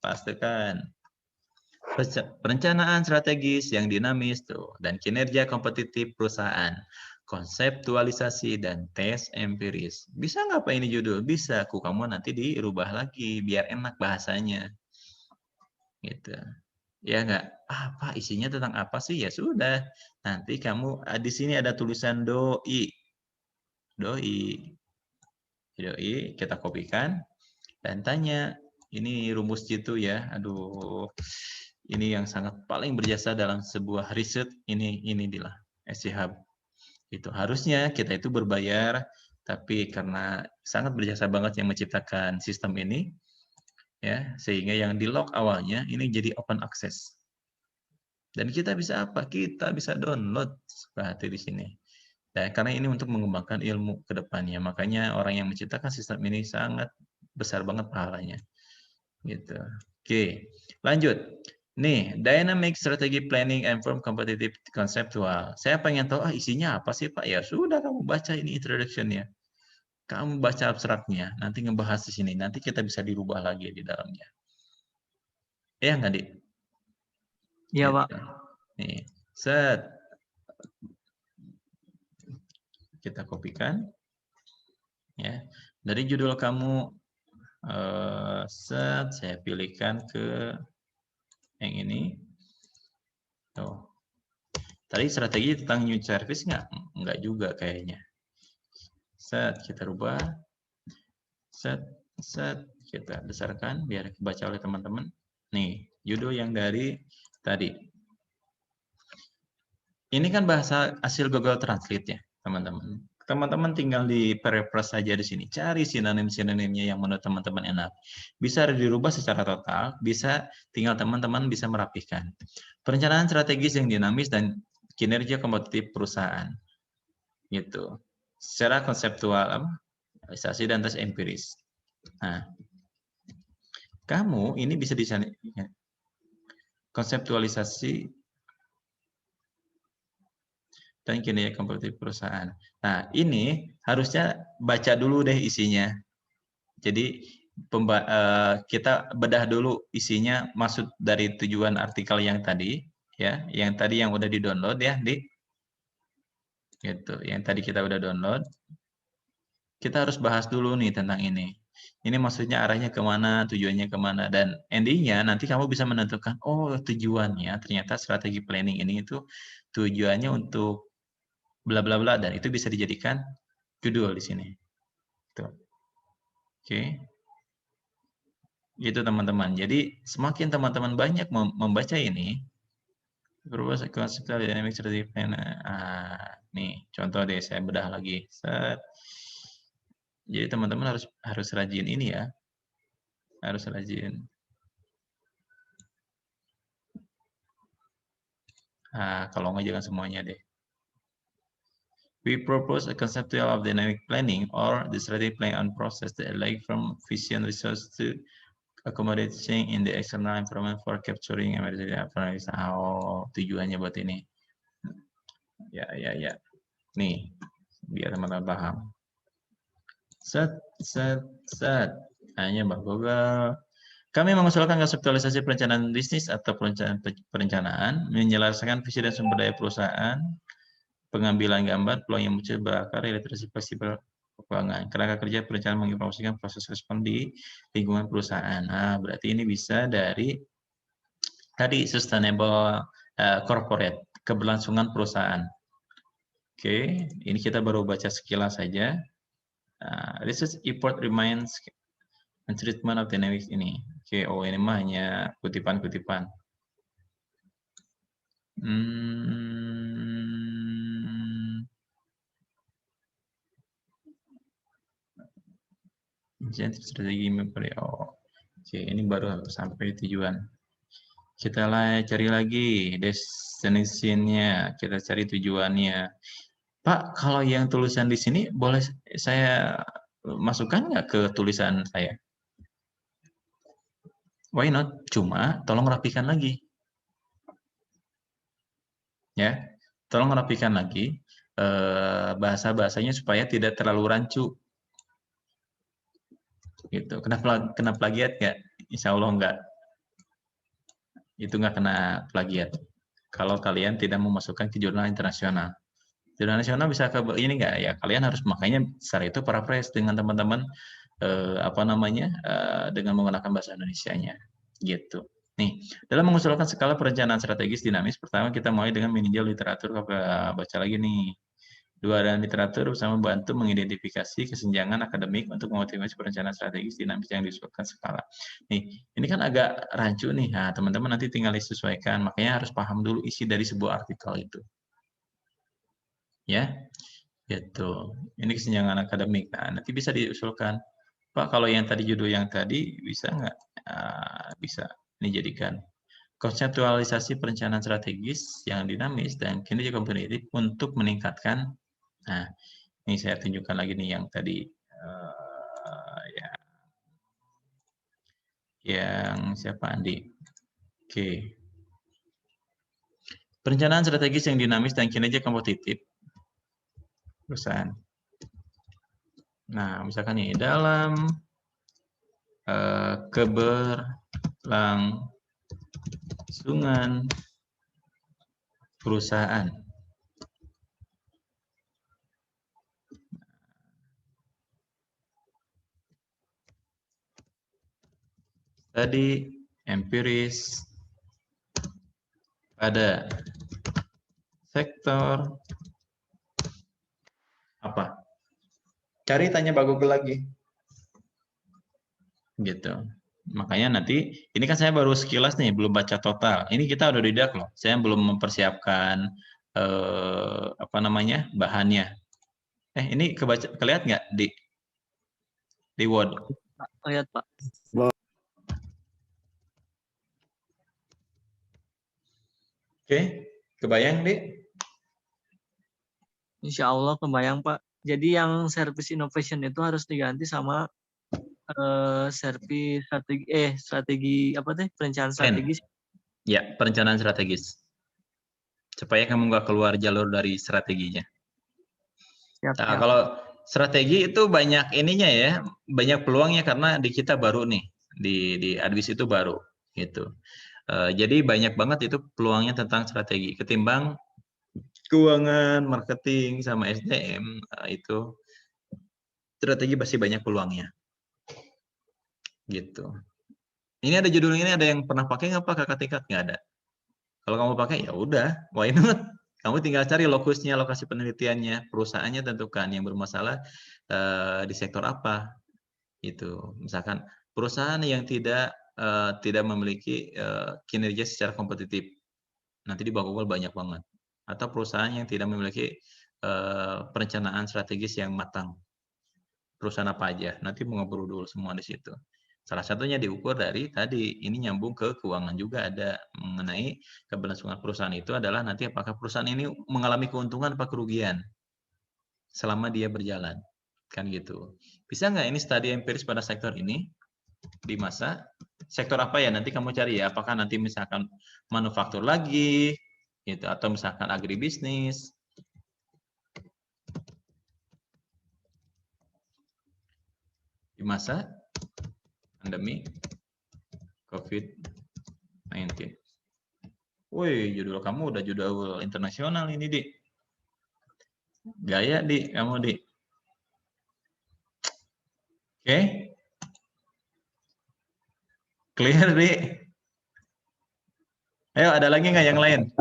pastikan. Perencanaan strategis yang dinamis tuh dan kinerja kompetitif perusahaan, konseptualisasi dan tes empiris. Bisa nggak Pak ini judul? Bisa, kamu nanti dirubah lagi biar enak bahasanya. Gitu. Ya nggak? Apa isinya tentang apa sih? Ya sudah. Nanti kamu di sini ada tulisan doi. Doi kita kopikan dan tanya. Ini rumus jitu ya. Aduh. Ini yang sangat paling berjasa dalam sebuah riset ini inilah SC Hub. Itu harusnya kita itu berbayar, tapi karena sangat berjasa banget yang menciptakan sistem ini, ya sehingga yang di lock awalnya ini jadi open access. Dan kita bisa apa? Kita bisa download seperti di sini. Dan karena ini untuk mengembangkan ilmu ke depannya, makanya orang yang menciptakan sistem ini sangat besar banget pahalanya. Gitu. Oke, lanjut. Nih, dynamic strategy planning and from competitive conceptual. Saya pengen tahu isinya apa sih Pak? Ya sudah, kamu baca ini introduction-nya. Kamu baca abstraknya, nanti ngebahas di sini. Nanti kita bisa dirubah lagi di dalamnya. Ya nggak, Dik? Iya, Gitu. Pak. Nih, set. Kita kopikan. Ya, dari judul kamu, set, saya pilihkan ke yang ini. Tuh. Tadi strategi tentang new service nggak? Nggak juga kayaknya. Set, kita rubah. Set, kita besarkan biar dibaca oleh teman-teman. Nih, judul yang dari tadi. Ini kan bahasa hasil Google Translate ya, teman-teman. Teman-teman tinggal di paraphrase saja di sini. Cari sinonim-sinonimnya yang menurut teman-teman enak. Bisa dirubah secara total, bisa tinggal teman-teman bisa merapihkan. Perencanaan strategis yang dinamis dan kinerja kompetitif perusahaan. Gitu. Secara konseptual, realisasi dan tes empiris. Nah, kamu ini bisa konseptualisasi dan kinerja kompetitif perusahaan. Nah, ini harusnya baca dulu deh isinya. Jadi kita bedah dulu isinya, maksud dari tujuan artikel yang tadi, ya, yang tadi yang udah di-download ya, gitu. Yang tadi kita udah download. Kita harus bahas dulu nih tentang ini. Ini maksudnya arahnya kemana, tujuannya kemana, dan endingnya nanti kamu bisa menentukan, oh tujuannya ternyata strategi planning ini itu tujuannya untuk bla bla bla, dan itu bisa dijadikan judul di sini. Tuh. Oke. Gitu teman-teman. Jadi semakin teman-teman banyak membaca ini, berubah konseptual dynamic strategy plan. Nih contoh deh, saya bedah lagi. Set. Jadi teman-teman harus rajin ini ya. Harus rajin. Kalau nggak jangan semuanya deh. We propose a conceptual of dynamic planning or the strategic plan on process that like from vision resource to accommodating in the external environment for capturing emergency opportunities. Oh, tujuannya buat ini. Ya. Nih, biar teman-teman paham. Set. Hanya Mbak Google. Kami mengusulkan konseptualisasi perencanaan bisnis atau perencanaan, menyelesaikan visi dan sumber daya perusahaan, pengambilan gambar, peluang yang muncul berakar, literasi fleksibel keuangan. Kerangka kerja perencanaan menginformasikan proses respon di lingkungan perusahaan. Berarti ini bisa dari tadi sustainable corporate, keberlangsungan perusahaan. Oke, ini kita baru baca sekilas saja. Research effort remains and treatment of dynamics ini. Oke, ini mah hanya kutipan-kutipan. Strategi Oke, ini baru sampai tujuan. Kita cari lagi destination-nya, kita cari tujuannya. Pak, kalau yang tulisan di sini boleh saya masukkan nggak ke tulisan saya? Why not? Cuma tolong rapikan lagi. Ya, tolong rapikan lagi bahasa-bahasanya supaya tidak terlalu rancu. Gitu. Kena plagiat nggak? Insya Allah nggak. Itu nggak kena plagiat. Kalau kalian tidak memasukkan ke jurnal internasional. Jurnal nasional bisa ke ini nggak ya? Kalian harus, makanya secara itu paraphrase dengan teman-teman dengan menggunakan bahasa Indonesianya. Gitu. Nih, dalam mengusulkan skala perencanaan strategis dinamis, pertama kita mulai dengan meninjau literatur. Baca lagi nih. Dua dan literatur bersama membantu mengidentifikasi kesenjangan akademik untuk memotivasi perencanaan strategis dinamis yang diusulkan skala. Nih, ini kan agak rancu nih. Nah, teman-teman nanti tinggal disesuaikan. Makanya harus paham dulu isi dari sebuah artikel itu. Ya, gitu. Ini kesenjangan akademik. Nah, nanti bisa diusulkan. Pak, kalau yang tadi judul yang tadi bisa nggak? Bisa. Ini jadikan konseptualisasi perencanaan strategis yang dinamis dan kinerja kompetitif untuk meningkatkan. Nah, ini saya tunjukkan lagi nih yang tadi Yang siapa, Andi? Oke. Perencanaan strategis yang dinamis dan kinerja kompetitif. Perusahaan. Nah, misalkan nih, dalam keberlangsungan perusahaan. Tadi empiris pada sektor apa? Cari tanya Pak Google lagi. Gitu. Makanya nanti, ini kan saya baru sekilas nih, belum baca total. Ini kita udah didak loh. Saya belum mempersiapkan apa namanya bahannya. Ini kelihatan nggak di Word? Lihat Pak. Oke, kebayang Dik? Insya Allah kebayang Pak. Jadi yang service innovation itu harus diganti sama strategi apa teh, perencanaan strategis. Ya, perencanaan strategis. Supaya kamu nggak keluar jalur dari strateginya. Siap, Nah, siap. kalau strategi itu banyak ininya ya, banyak peluangnya karena di kita baru nih, di Adwis itu baru gitu. Jadi banyak banget itu peluangnya tentang strategi ketimbang keuangan, marketing sama SDM itu strategi pasti banyak peluangnya. Gitu. Ini ada judul ini, ada yang pernah pakai nggak Pak kakak tingkat? Nggak ada. Kalau kamu pakai ya udah, why not? Kamu tinggal cari lokusnya, lokasi penelitiannya, perusahaannya tentukan yang bermasalah di sektor apa. Itu misalkan perusahaan yang tidak memiliki kinerja secara kompetitif. Nanti di Google banyak banget. Atau perusahaan yang tidak memiliki perencanaan strategis yang matang. Perusahaan apa aja? Nanti mengobrol dulu semua di situ. Salah satunya diukur dari tadi, ini nyambung ke keuangan juga ada mengenai keberlangsungan perusahaan itu adalah nanti apakah perusahaan ini mengalami keuntungan atau kerugian selama dia berjalan. Kan gitu. Bisa nggak ini studi empiris pada sektor ini di masa sektor apa ya? Nanti kamu cari ya, apakah nanti misalkan manufaktur lagi, gitu, atau misalkan agribisnis. Di masa pandemi COVID-19. Woi, judul kamu udah judul internasional ini, Dik. Gaya, Dik, kamu, Dik. Oke. Clear, Dik. Ayo, ada lagi nggak yang lain?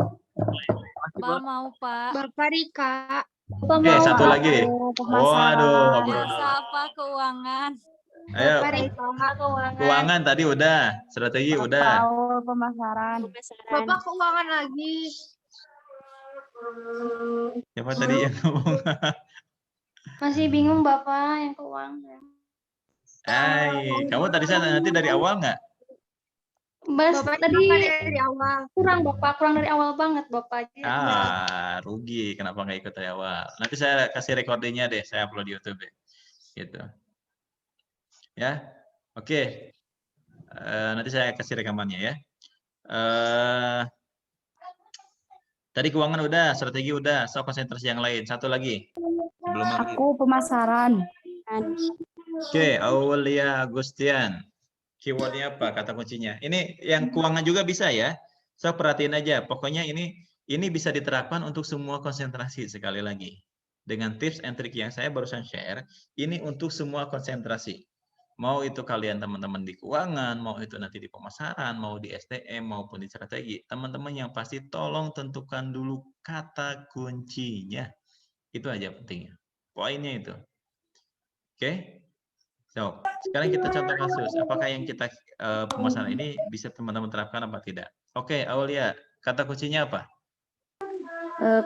Pak mau Pak. Bapak Rika. Oke, satu lagi. Waduh, Jasa apa keuangan? ayo. Bapak Rika. Keuangan tadi udah, strategi udah. Pemasaran. Bapak keuangan lagi. Siapa tadi yang ngomong? Masih bingung Bapak yang keuangan. Kamu tadi nanti dari awal nggak? Bapak tadi dari awal. Kurang dari awal banget Bapak. Rugi. Kenapa nggak ikut dari awal? Nanti saya kasih recordingnya deh, saya upload di YouTube deh. Gitu. Ya, oke. Nanti saya kasih rekamannya ya. Tadi keuangan udah, strategi udah, so konsentrasi yang lain. Satu lagi. Belum lagi. Aku pemasaran. Oke, Aulia Agustian. Keywordnya apa? Kata kuncinya. Ini yang keuangan juga bisa ya. So perhatiin aja. Pokoknya ini bisa diterapkan untuk semua konsentrasi sekali lagi. Dengan tips and trik yang saya barusan share, ini untuk semua konsentrasi. Mau itu kalian teman-teman di keuangan, mau itu nanti di pemasaran, mau di SDM, maupun di strategi. Teman-teman yang pasti tolong tentukan dulu kata kuncinya. Itu aja pentingnya. Poinnya itu. Oke? So, sekarang kita contoh kasus. Apakah yang kita pemasaran ini bisa teman-teman terapkan apa tidak? Oke, Aulia, kata kuncinya apa?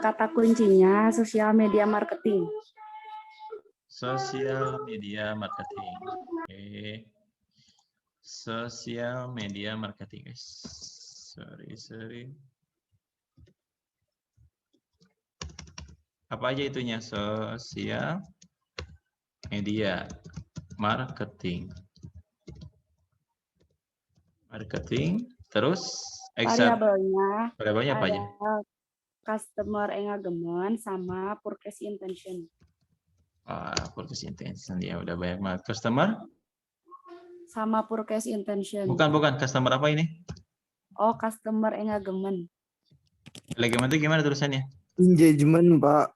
Kata kuncinya sosial media marketing. Sosial media marketing. Oke. Sosial media marketing, guys. Sorry. Apa aja itunya? Sosial media marketing. Marketing. Terus Variabelnya variabelnya apa aja? ada customer engagement sama purchase intention. Purchase intention ya udah banyak banget. Customer? Sama purchase intention. Bukan customer apa ini? Oh, customer engagement. Engagement itu gimana tulisannya? Engagement, Pak.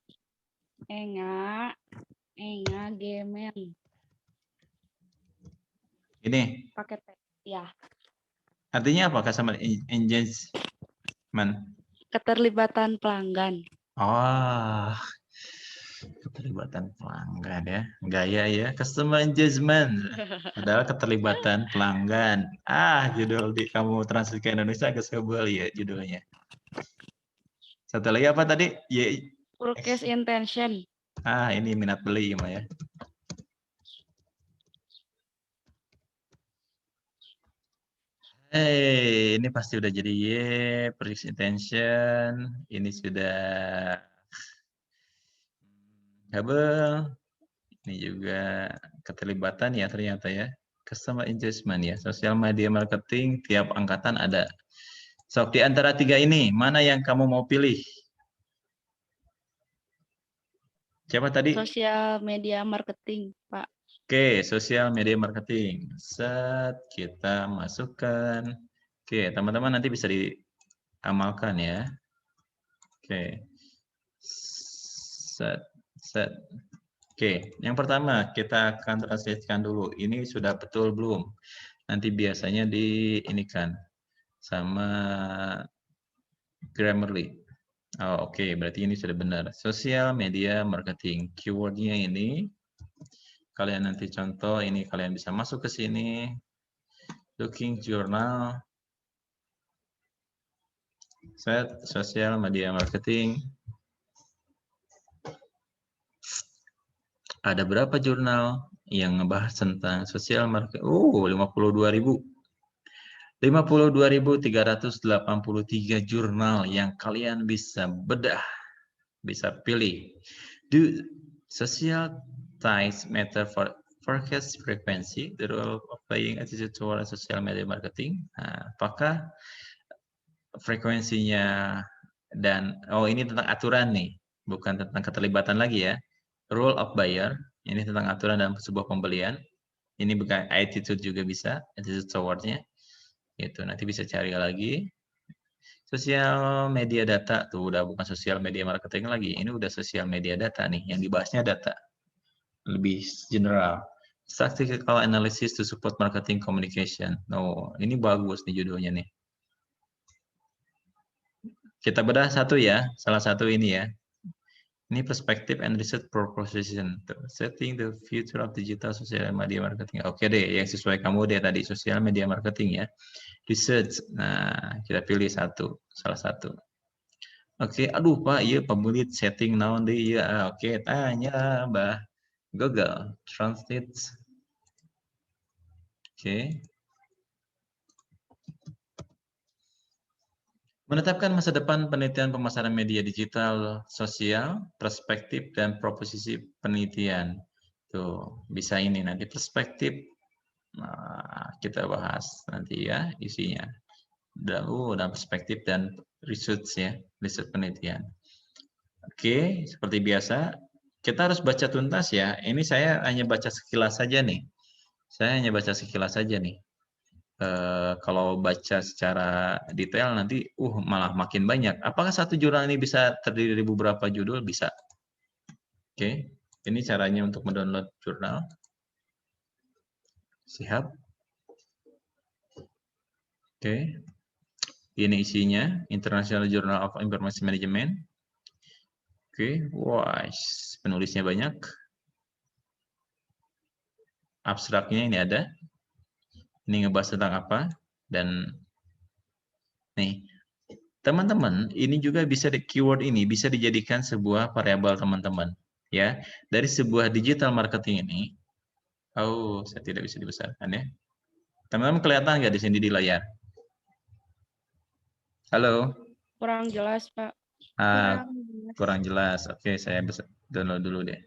Engagement. Ini Pakai T. Ya. artinya apa customer engagement? Keterlibatan pelanggan. Oh, keterlibatan pelanggan ya. Gaya ya, customer engagement. Adalah keterlibatan pelanggan. Judul di kamu translate ke Indonesia agak sebel ya judulnya. Satu lagi apa tadi? Purchase intention. Ini minat beli ya. Ini pasti udah jadi purchase intention. Ini sudah Hubble. Ini juga keterlibatan ya ternyata ya. Customer engagement ya. Sosial media marketing tiap angkatan ada. Sok di antara tiga ini, mana yang kamu mau pilih? Siapa tadi? Sosial media marketing, Pak. Oke, sosial media marketing. Set, kita masukkan. Oke, teman-teman nanti bisa diamalkan ya. Oke. Set. Oke, yang pertama kita akan translatekan dulu. Ini sudah betul belum? Nanti biasanya diinikan sama Grammarly. Oke, berarti ini sudah benar. Sosial media marketing. Keywordnya ini, kalian nanti contoh, ini kalian bisa masuk ke sini. Looking journal. Set, sosial media marketing. Ada berapa jurnal yang ngebahas tentang sosial marketing? 52.000. 52.383 jurnal yang kalian bisa bedah, bisa pilih. Do social ties matter for forecast frequency, the role of playing attitude toward social media marketing? Apakah frekuensinya dan ini tentang aturan nih, bukan tentang keterlibatan lagi ya. Role of buyer, ini tentang aturan dalam sebuah pembelian. Ini bukan attitude juga bisa, attitude toward-nya. Gitu, nanti bisa cari lagi. Sosial media data tuh udah bukan sosial media marketing lagi, ini udah sosial media data nih, yang dibahasnya data lebih general. Statistical analysis to support marketing communication. Ini bagus nih judulnya nih. Kita bedah satu ya, salah satu ini ya. Ini perspective and research proposition, setting the future of digital social media marketing. Oke deh, yang sesuai kamu deh tadi, sosial media marketing ya. Research, nah kita pilih salah satu. Oke, aduh Pak, iya pembelit setting naon deh, iya. Oke, tanya Mbah Google Translate. Oke. Menetapkan masa depan penelitian pemasaran media digital sosial, perspektif dan proposisi penelitian. Tuh, bisa ini nanti perspektif. Nah, kita bahas nanti ya isinya. Dan perspektif dan research ya, research penelitian. Oke, seperti biasa, kita harus baca tuntas ya. Ini saya hanya baca sekilas saja nih. Saya hanya baca sekilas saja nih. Kalau baca secara detail nanti malah makin banyak. Apakah satu jurnal ini bisa terdiri dari beberapa judul? Bisa. Oke, ini caranya untuk mendownload jurnal. Siap. Oke. Ini isinya, International Journal of Information Management. Oke, penulisnya banyak. Abstraknya ini ada. Ini ngebahas tentang apa? Dan nih, teman-teman, ini juga bisa keyword ini bisa dijadikan sebuah variabel teman-teman, ya. Dari sebuah digital marketing ini, saya tidak bisa dibesarkan ya. Teman-teman kelihatan nggak di sini di layar? Halo? Kurang jelas, Pak. Kurang jelas. Oke, saya download dulu deh.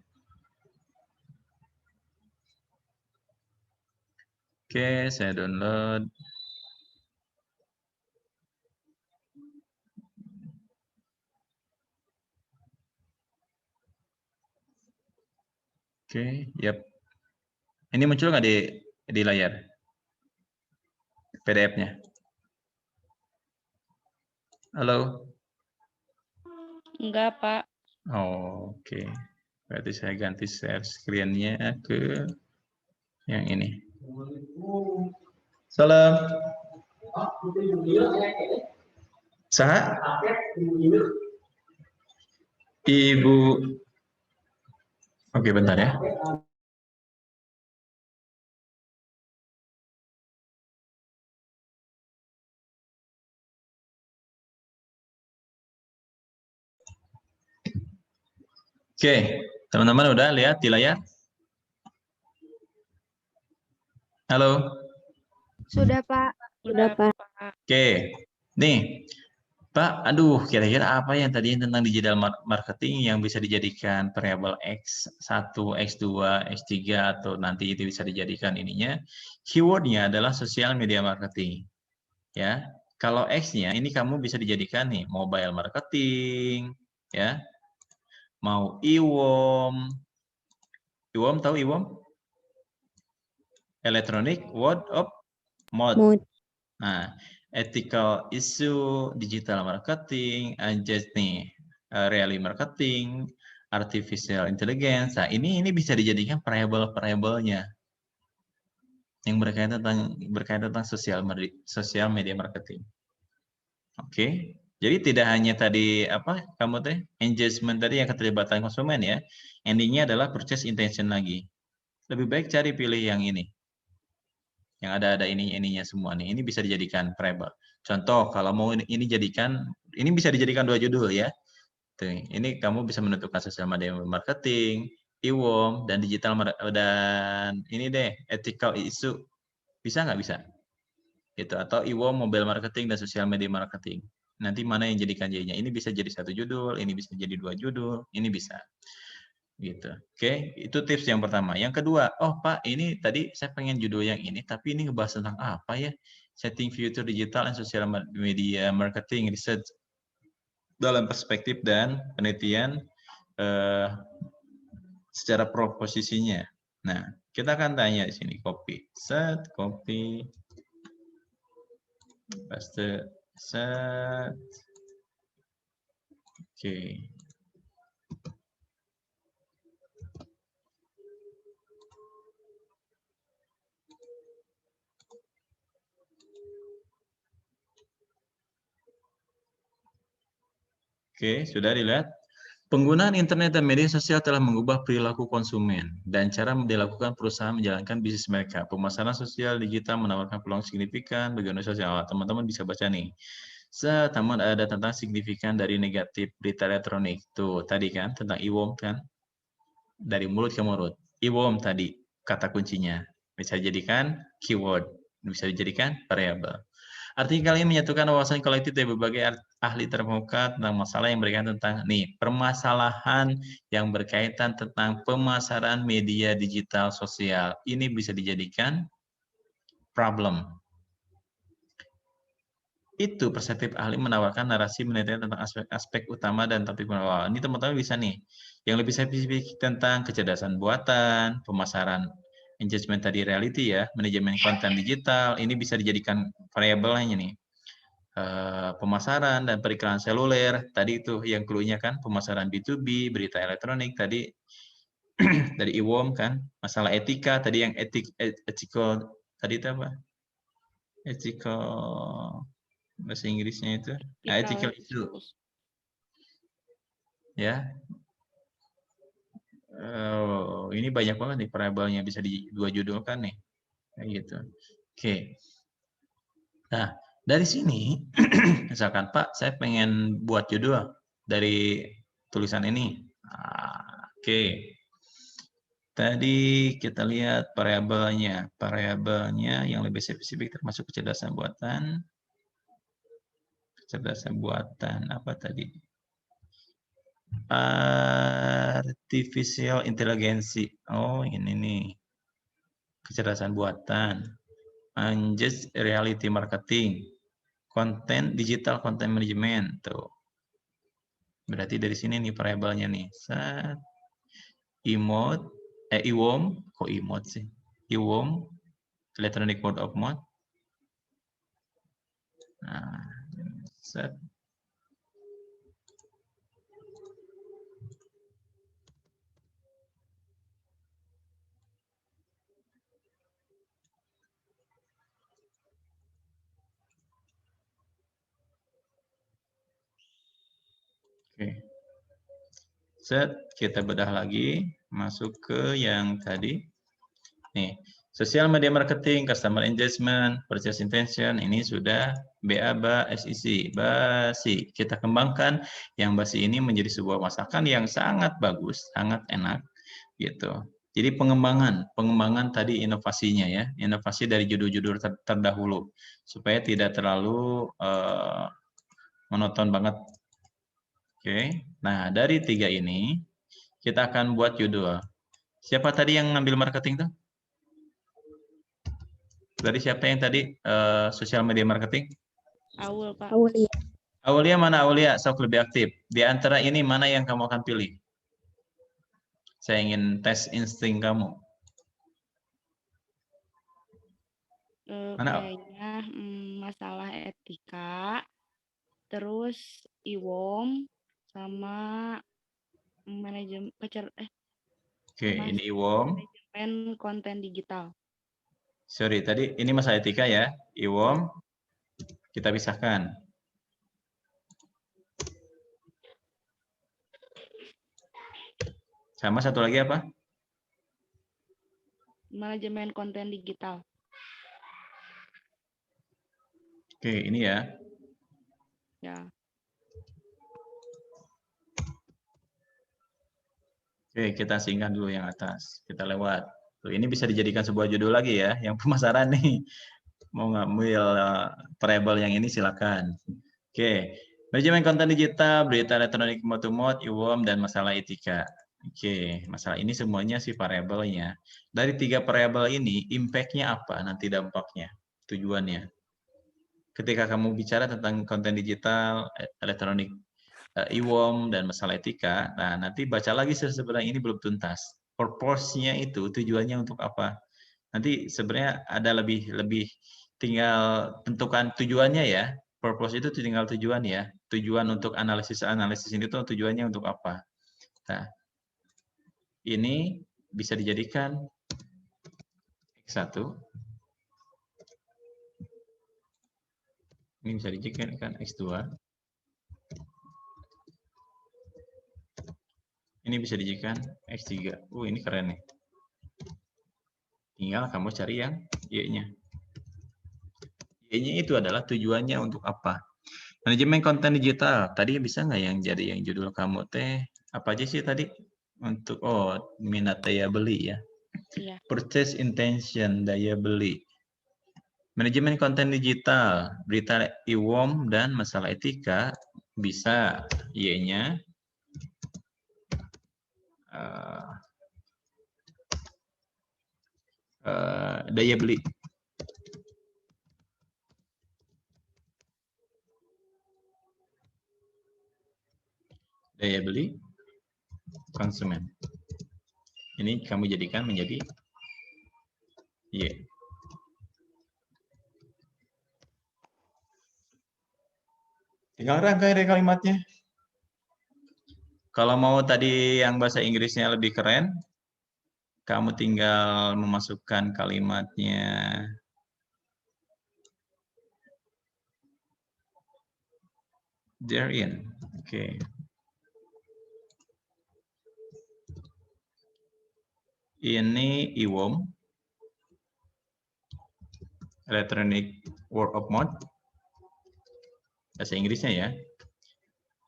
Oke, saya download. Oke, yap. Ini muncul nggak di layar? PDF-nya. Halo? Enggak, Pak. Oh, oke. Berarti saya ganti share screen-nya ke yang ini. Salam. Saha? Ibu. Oke, bentar ya. Oke, teman-teman udah lihat di layar? Halo? Sudah, Pak. Udah, Pak. Oke, nih Pak, aduh, kira-kira apa yang tadi tentang digital marketing yang bisa dijadikan variabel X1, X2, X3, atau nanti itu bisa dijadikan ininya. Keywordnya adalah sosial media marketing. Ya, kalau X-nya ini kamu bisa dijadikan nih mobile marketing, ya. Mau IWOM. IWOM tahu IWOM? Electronic Word of Mouth. Nah, ethical issue, digital marketing, just nih, rally marketing, artificial intelligence. Nah, ini bisa dijadikan variabel-variabelnya yang berkaitan tentang sosial media marketing. Oke. Jadi tidak hanya tadi apa kamu teh engagement tadi yang keterlibatan konsumen ya. Endingnya adalah purchase intention lagi. Lebih baik cari pilih yang ini. Yang ada ininya semua nih. Ini bisa dijadikan variable. Contoh kalau mau ini bisa dijadikan 2 judul ya. Tuh, ini kamu bisa menentukan sosial media marketing, IWOM, dan digital dan ini deh ethical issue. Bisa nggak bisa? Gitu, atau IWOM mobile marketing dan sosial media marketing. Nanti mana yang jadikan J-nya? Ini bisa jadi 1 judul, ini bisa jadi 2 judul, ini bisa. Gitu. Oke, itu tips yang pertama. Yang kedua, oh Pak, ini tadi saya pengen judul yang ini, tapi ini ngebahas tentang apa ya? Setting future digital and social media marketing research dalam perspektif dan penelitian secara proposisinya. Nah, kita akan tanya di sini, copy, copy, paste, oke. Oke, sudah dilihat? Penggunaan internet dan media sosial telah mengubah perilaku konsumen dan cara dilakukan perusahaan menjalankan bisnis mereka. Pemasaran sosial digital menawarkan peluang signifikan bagi Indonesia sosial. Teman-teman bisa baca nih. Teman ada tentang signifikan dari negatif berita elektronik. Tuh, tadi kan tentang IWOM kan? Dari mulut ke mulut. IWOM tadi kata kuncinya. Bisa dijadikan keyword, bisa dijadikan variabel. Artikel ini menyatukan wawasan kolektif dari berbagai ahli terkemuka tentang masalah yang berkaitan tentang permasalahan yang berkaitan tentang pemasaran media digital sosial. Ini bisa dijadikan problem. Itu perspektif ahli menawarkan narasi meneliti tentang aspek-aspek utama dan topik penawar. Ini teman-teman bisa nih, yang lebih spesifik tentang kecerdasan buatan, pemasaran engagement tadi reality ya, manajemen konten digital, ini bisa dijadikan variabelnya nih. Pemasaran dan periklanan seluler, tadi itu yang clue-nya kan, pemasaran B2B, berita elektronik, tadi dari IWOM kan, masalah etika, tadi yang ethical, tadi itu apa? Ethical, bahasa Inggrisnya itu, ethical issue. Ya, ini banyak banget nih variabelnya, bisa di 2 judul kan nih, kayak gitu. Oke. Nah, dari sini, misalkan Pak, saya pengen buat judul dari tulisan ini. Oke. Tadi kita lihat variabelnya. Variabelnya yang lebih spesifik termasuk kecerdasan buatan. Kecerdasan buatan apa tadi? Artificial intelligence. Oh, ini nih. Kecerdasan buatan. Just reality marketing. Konten digital content management tuh. Berarti dari sini nih variabelnya nih. Emote, IWOM, kok imot sih? IWOM, Electronic Word of Mouth. Nah, set. Oke. Set, kita bedah lagi, masuk ke yang tadi. Nih, social media marketing, customer engagement, purchase intention, ini sudah BA, SEC, basi. Kita kembangkan yang basi ini menjadi sebuah masakan yang sangat bagus, sangat enak, gitu. Jadi pengembangan tadi inovasinya ya, inovasi dari judul-judul terdahulu, supaya tidak terlalu monoton banget. Oke, nah dari 3 ini kita akan buat judul. Siapa tadi yang ngambil marketing tuh? Dari siapa yang tadi sosial media marketing? Aul, Pak. Aulia mana Aulia? Sok lebih aktif. Di antara ini mana yang kamu akan pilih? Saya ingin tes insting kamu. Mana? Kayaknya masalah etika, terus IWOM, sama manajemen Oke, ini IWOM. manajemen konten digital. Sorry, tadi ini masalah etika ya. IWOM kita pisahkan. Sama satu lagi apa? Manajemen konten digital. Oke, ini ya. Ya. Oke, kita singkat dulu yang atas. Kita lewat. Tuh, ini bisa dijadikan sebuah judul lagi ya, yang pemasaran nih. Mau ngambil variabel yang ini silakan. Oke, manajemen konten digital, berita elektronik mouth-to-mouth, IWOM, dan masalah etika. Oke, masalah ini semuanya sih variabelnya. Dari 3 variabel ini, impact-nya apa nanti dampaknya, tujuannya. Ketika kamu bicara tentang konten digital, elektronik, IWOM, dan masalah etika, nah nanti baca lagi sebenarnya ini belum tuntas. Purpose-nya itu tujuannya untuk apa? Nanti sebenarnya ada lebih tinggal tentukan tujuannya ya. Purpose itu tinggal tujuan ya. Tujuan untuk analisis ini tuh tujuannya untuk apa? Nah, ini bisa dijadikan X1. Ini bisa dijadikan X2. Ini bisa dijadikan X3. Ini keren nih. Tinggal kamu cari yang Y-nya. Y-nya itu adalah tujuannya untuk apa? Manajemen konten digital. Tadi bisa nggak yang jadi yang judul kamu teh? Apa aja sih tadi? Untuk minat daya beli ya. Iya. Purchase intention, daya beli. Manajemen konten digital, berita IWOM dan masalah etika bisa Y-nya daya beli. Daya beli konsumen. Ini kamu jadikan menjadi Y. Tinggal rangkai dari kalimatnya. Kalau mau tadi yang bahasa Inggrisnya lebih keren, kamu tinggal memasukkan kalimatnya. Therein. Oke. Ini IWOM. Electronic Word of Mouth. Bahasa Inggrisnya ya.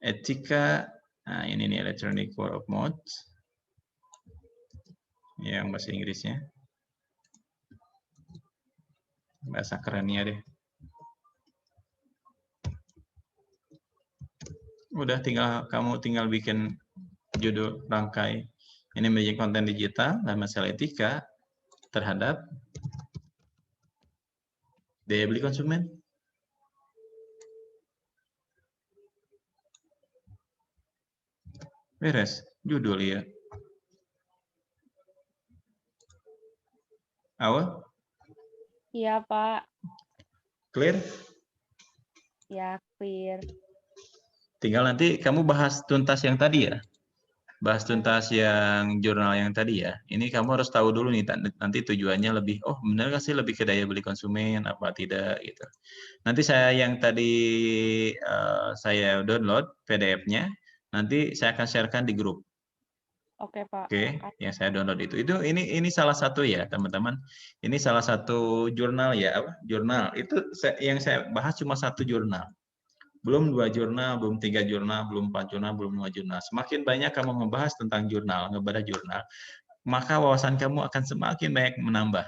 Etika. Nah, ini nih Electronic Word of Mouth. Yang bahasa Inggrisnya. Bahasa kerennya deh. Udah kamu tinggal bikin judul rangkai. Ini menjadi konten digital dan masalah etika terhadap daya beli konsumen. Beres, judul ya. Awal? Iya, Pak. Clear? Ya, clear. Tinggal nanti kamu bahas tuntas yang tadi ya. Bahas tuntas yang jurnal yang tadi ya. Ini kamu harus tahu dulu nih, nanti tujuannya lebih, oh benar nggak sih lebih ke daya beli konsumen, apa tidak gitu. Nanti saya yang tadi saya download PDF-nya, nanti saya akan sharekan di grup. Oke, Pak. Oke, yang saya download itu ini salah satu ya teman-teman. Ini salah satu jurnal ya, apa? Jurnal itu yang saya bahas cuma satu jurnal. Belum 2 jurnal, belum 3 jurnal, belum 4 jurnal, belum 5 jurnal. Semakin banyak kamu membahas tentang jurnal, ngebaca jurnal, maka wawasan kamu akan semakin banyak menambah.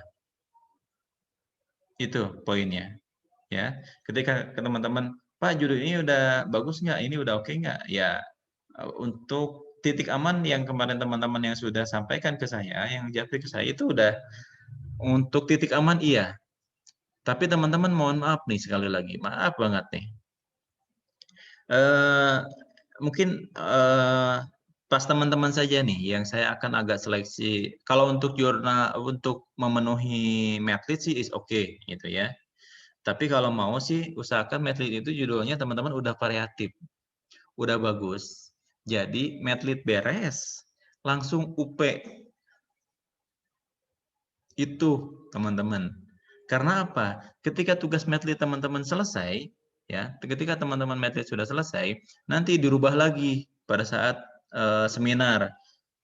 Itu poinnya. Ya, ketika ke teman-teman, Pak judul ini udah bagus nggak? Ini udah oke nggak? Ya, untuk titik aman yang kemarin teman-teman yang sudah sampaikan ke saya, yang japri ke saya itu udah untuk titik aman iya. Tapi teman-teman mohon maaf nih sekali lagi, maaf banget nih. Mungkin pas teman-teman saja nih yang saya akan agak seleksi. Kalau untuk jurnal untuk memenuhi Medlit sih is oke gitu ya. Tapi kalau mau sih usahakan Medlit itu judulnya teman-teman udah variatif, udah bagus. Jadi Medlit beres, langsung UP itu teman-teman. Karena apa? Ketika tugas Medlit teman-teman selesai, ya, ketika teman-teman Medlit sudah selesai, nanti dirubah lagi pada saat seminar.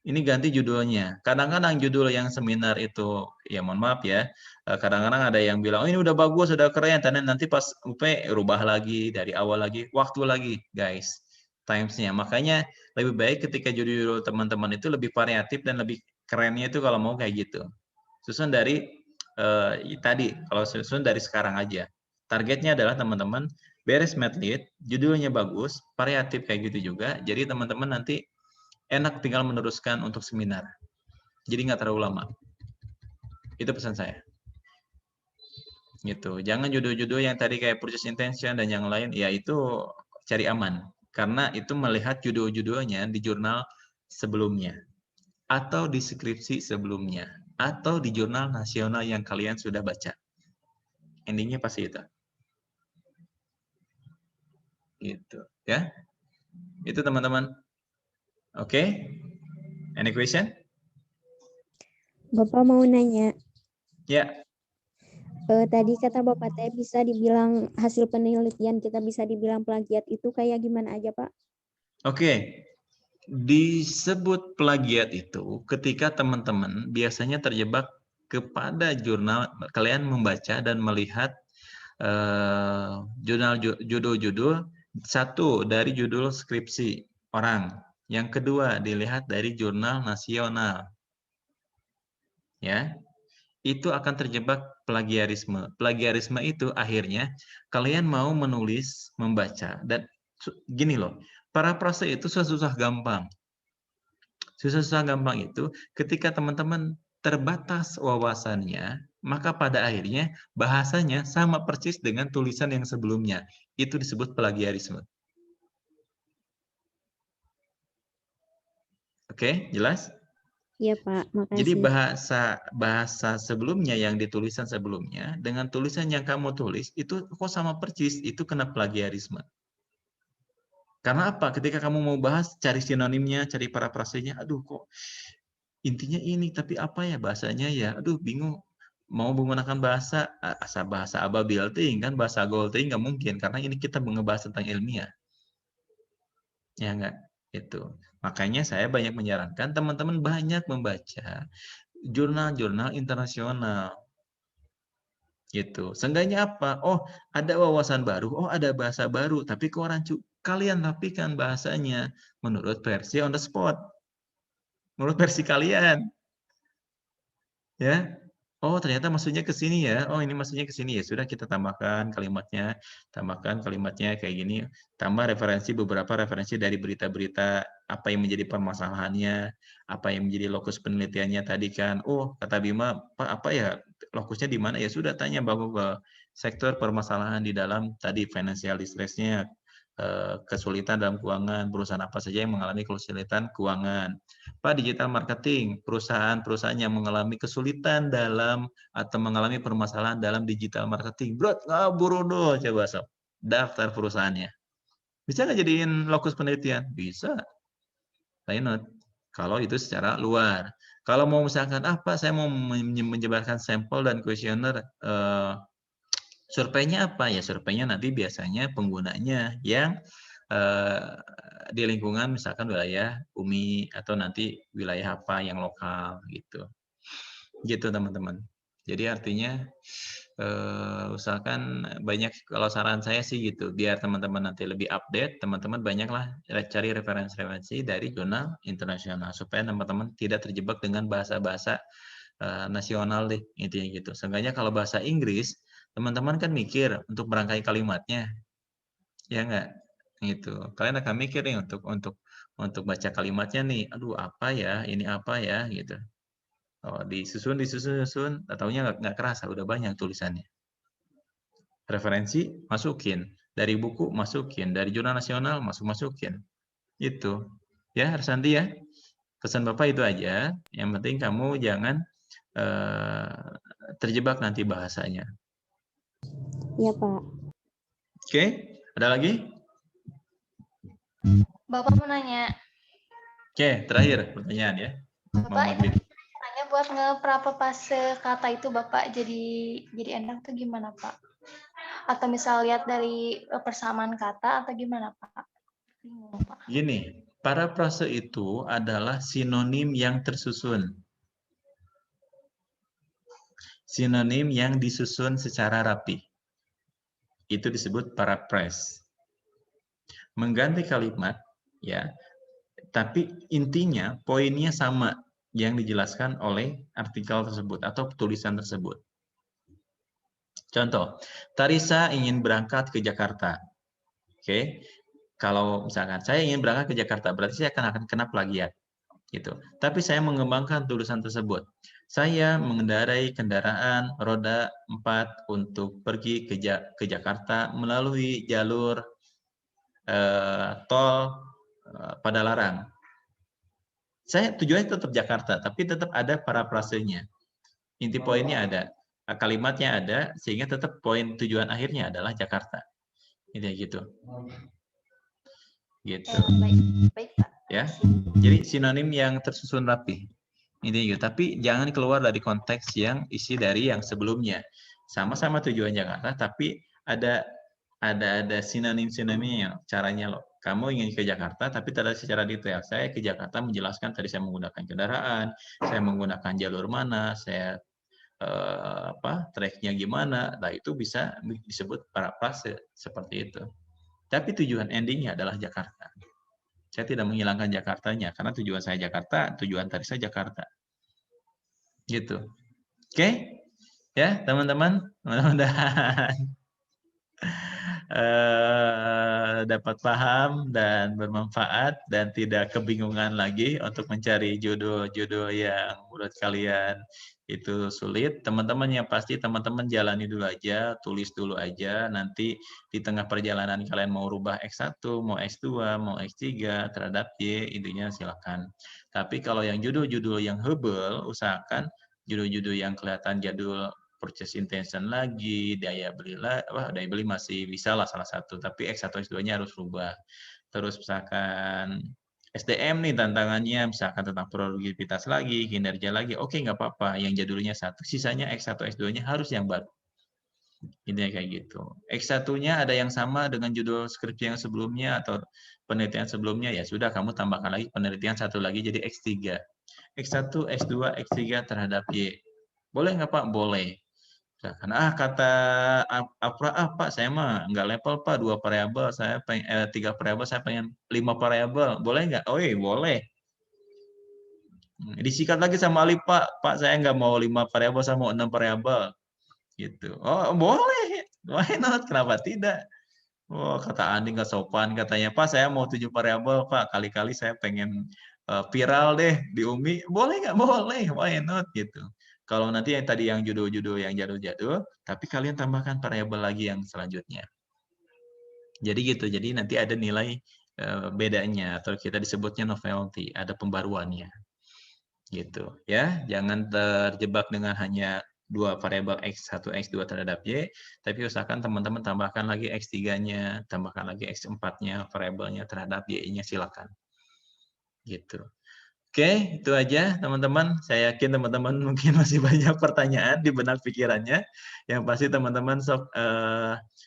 Ini ganti judulnya. Kadang-kadang judul yang seminar itu, ya mohon maaf ya, kadang-kadang ada yang bilang, oh ini udah bagus, udah keren, dan nanti pas UP rubah lagi, dari awal lagi, waktu lagi, guys, timesnya. Makanya lebih baik ketika judul teman-teman itu lebih variatif dan lebih kerennya itu kalau mau kayak gitu. Susun dari tadi, kalau susun dari sekarang aja. Targetnya adalah teman-teman beres Medlit, judulnya bagus, variatif kayak gitu juga, jadi teman-teman nanti enak tinggal meneruskan untuk seminar. Jadi nggak terlalu lama. Itu pesan saya. Gitu. Jangan judul-judul yang tadi kayak purchase intention dan yang lain, ya itu cari aman. Karena itu melihat judul-judulnya di jurnal sebelumnya. Atau di skripsi sebelumnya. Atau di jurnal nasional yang kalian sudah baca. Endingnya pasti itu. Gitu. Ya. Itu teman-teman. Oke. Any question? Bapak mau nanya. Ya. Tadi kata Bapak teh bisa dibilang hasil penelitian kita bisa dibilang plagiat itu kayak gimana aja, Pak? Oke. Disebut plagiat itu ketika teman-teman biasanya terjebak kepada jurnal, kalian membaca dan melihat judul-judul, satu dari judul skripsi orang, yang kedua dilihat dari jurnal nasional, ya, itu akan terjebak plagiarisme. Plagiarisme itu akhirnya kalian mau menulis, membaca, dan gini loh, parafrase itu susah-susah gampang. Susah-susah gampang itu ketika teman-teman terbatas wawasannya, maka pada akhirnya bahasanya sama persis dengan tulisan yang sebelumnya. Itu disebut plagiarisme. Oke, jelas? Iya, Pak. Makasih. Jadi bahasa sebelumnya yang ditulisan sebelumnya dengan tulisan yang kamu tulis itu kok sama persis, itu kena plagiarisme. Karena apa? Ketika kamu mau bahas, cari sinonimnya, cari parafrasenya, aduh kok intinya ini, tapi apa ya bahasanya ya? Aduh bingung. Mau menggunakan bahasa ababil ting kan, bahasa gaul ting nggak mungkin karena ini kita ngebahas tentang ilmiah. Ya enggak? Itu. Makanya saya banyak menyarankan teman-teman banyak membaca jurnal-jurnal internasional. Gitu. Seenggaknya apa? Oh, ada wawasan baru, oh ada bahasa baru, tapi kalian rapikan bahasanya menurut versi on the spot. Menurut versi kalian. Ya. Oh, ternyata maksudnya ke sini ya. Oh, ini maksudnya ke sini ya. Sudah kita tambahkan kalimatnya kayak gini. Tambah beberapa referensi dari berita-berita apa yang menjadi permasalahannya, apa yang menjadi lokus penelitiannya tadi kan. Oh, kata Bima, Pak, apa ya lokusnya di mana? Ya sudah tanya bahwa sektor permasalahan di dalam tadi financial distress-nya, kesulitan dalam keuangan, perusahaan apa saja yang mengalami kesulitan keuangan. Pak, digital marketing, perusahaan-perusahaan yang mengalami kesulitan dalam atau mengalami permasalahan dalam digital marketing. Bro, buru dulu coba sob. Daftar perusahaannya. Bisa nggak jadiin lokus penelitian? Bisa. Why not? Kalau itu secara luar. Kalau mau misalkan apa, saya mau menyebarkan sampel dan kuesioner, surveinya apa? Ya surveinya nanti biasanya penggunanya yang di lingkungan misalkan wilayah UMI atau nanti wilayah apa yang lokal gitu. Gitu teman-teman. Jadi artinya usahakan banyak, kalau saran saya sih gitu, biar teman-teman nanti lebih update, teman-teman banyaklah cari referensi-referensi dari jurnal internasional supaya teman-teman tidak terjebak dengan bahasa-bahasa nasional deh, intinya gitu. Seenggaknya kalau bahasa Inggris, teman-teman kan mikir untuk merangkai kalimatnya, ya enggak? Gitu. Kalian akan mikir nih untuk baca kalimatnya nih, aduh apa ya, ini apa ya, gitu. Oh, disusun, taunya nggak kerasa, udah banyak tulisannya. Referensi, masukin. Dari buku, masukin. Dari jurnal nasional, masukin. Itu. Ya, Arsanti ya. Pesan Bapak itu aja. Yang penting kamu jangan terjebak nanti bahasanya. Iya, Pak. Oke, ada lagi? Bapak mau nanya. Oke, terakhir pertanyaan ya. Bapak itu nanya buat ngeprapopase kata itu Bapak jadi enak tuh gimana Pak? Atau misal lihat dari persamaan kata atau gimana Pak? Bingung Pak. Gini, paraprase itu adalah sinonim yang tersusun. Sinonim yang disusun secara rapi. Itu disebut paraphrase. Mengganti kalimat, ya, tapi intinya poinnya sama yang dijelaskan oleh artikel tersebut atau tulisan tersebut. Contoh, Tarisa ingin berangkat ke Jakarta. Oke, kalau misalkan saya ingin berangkat ke Jakarta, berarti saya akan kena plagiat. Gitu. Tapi saya mengembangkan tulisan tersebut. Saya mengendarai kendaraan roda 4 untuk pergi ke Jakarta melalui jalur tol Padalarang. Saya tujuannya tetap Jakarta, tapi tetap ada parafrasenya. Inti poinnya ada, kalimatnya ada, sehingga tetap poin tujuan akhirnya adalah Jakarta. Ini gitu. Gitu. Baik Pak. Ya. Jadi sinonim yang tersusun rapi. Ini gitu. Tapi jangan keluar dari konteks yang isi dari yang sebelumnya. Sama-sama tujuan Jakarta, tapi ada sinonim-sinonimnya caranya loh. Kamu ingin ke Jakarta, tapi tidak secara detail. Saya ke Jakarta menjelaskan tadi saya menggunakan kendaraan, saya menggunakan jalur mana, saya treknya gimana. Nah itu bisa disebut paraphrase seperti itu. Tapi tujuan endingnya adalah Jakarta. Saya tidak menghilangkan Jakartanya, karena tujuan saya Jakarta, tujuan tadi saya Jakarta. Gitu. Oke? Ya, teman-teman. Mudah-mudahan dapat paham dan bermanfaat dan tidak kebingungan lagi untuk mencari judul-judul yang menurut kalian itu sulit. Teman-teman yang pasti teman-teman jalani dulu aja, tulis dulu aja, nanti di tengah perjalanan kalian mau rubah X1, mau X2, mau X3 terhadap Y, intinya silakan. Tapi kalau yang judul-judul yang hebel, usahakan judul-judul yang kelihatan jadul, purchase intention lagi, daya beli masih bisa lah salah satu, tapi X1 X2-nya harus rubah. Terus misalkan SDM nih tantangannya, misalkan tentang produktivitas lagi, kinerja lagi, oke nggak apa-apa, yang jadulnya satu, sisanya X1 X2-nya harus yang baru. Intinya kayak gitu. X1-nya ada yang sama dengan judul skripsi yang sebelumnya atau penelitian sebelumnya, ya sudah kamu tambahkan lagi penelitian satu lagi jadi X3. X1, X2, X3 terhadap Y. Boleh nggak Pak? Boleh. Karena kata Pak, saya mah nggak level Pak, 2 variabel, saya pengen 3 variabel, saya pengen 5 variabel, boleh nggak? Oh iya boleh. Disikat lagi sama Ali Pak, saya nggak mau 5 variabel, saya mau 6 variabel, gitu. Oh boleh, why not? Kenapa tidak? Oh kata Andi nggak sopan, katanya Pak saya mau 7 variabel Pak, kali-kali saya pengen viral deh di UMI, boleh nggak? Boleh, why not? Gitu. Kalau nanti yang tadi yang judul-judul yang jadul-jadul, tapi kalian tambahkan variabel lagi yang selanjutnya. Jadi gitu. Jadi nanti ada nilai bedanya atau kita disebutnya novelty, ada pembaruannya. Gitu ya. Jangan terjebak dengan hanya dua variabel X, 1 X2 terhadap Y, tapi usahakan teman-teman tambahkan lagi X3-nya, tambahkan lagi X4-nya, variabelnya terhadap Y-nya, silakan. Gitu. Oke, itu aja teman-teman. Saya yakin teman-teman mungkin masih banyak pertanyaan di benak pikirannya. Yang pasti teman-teman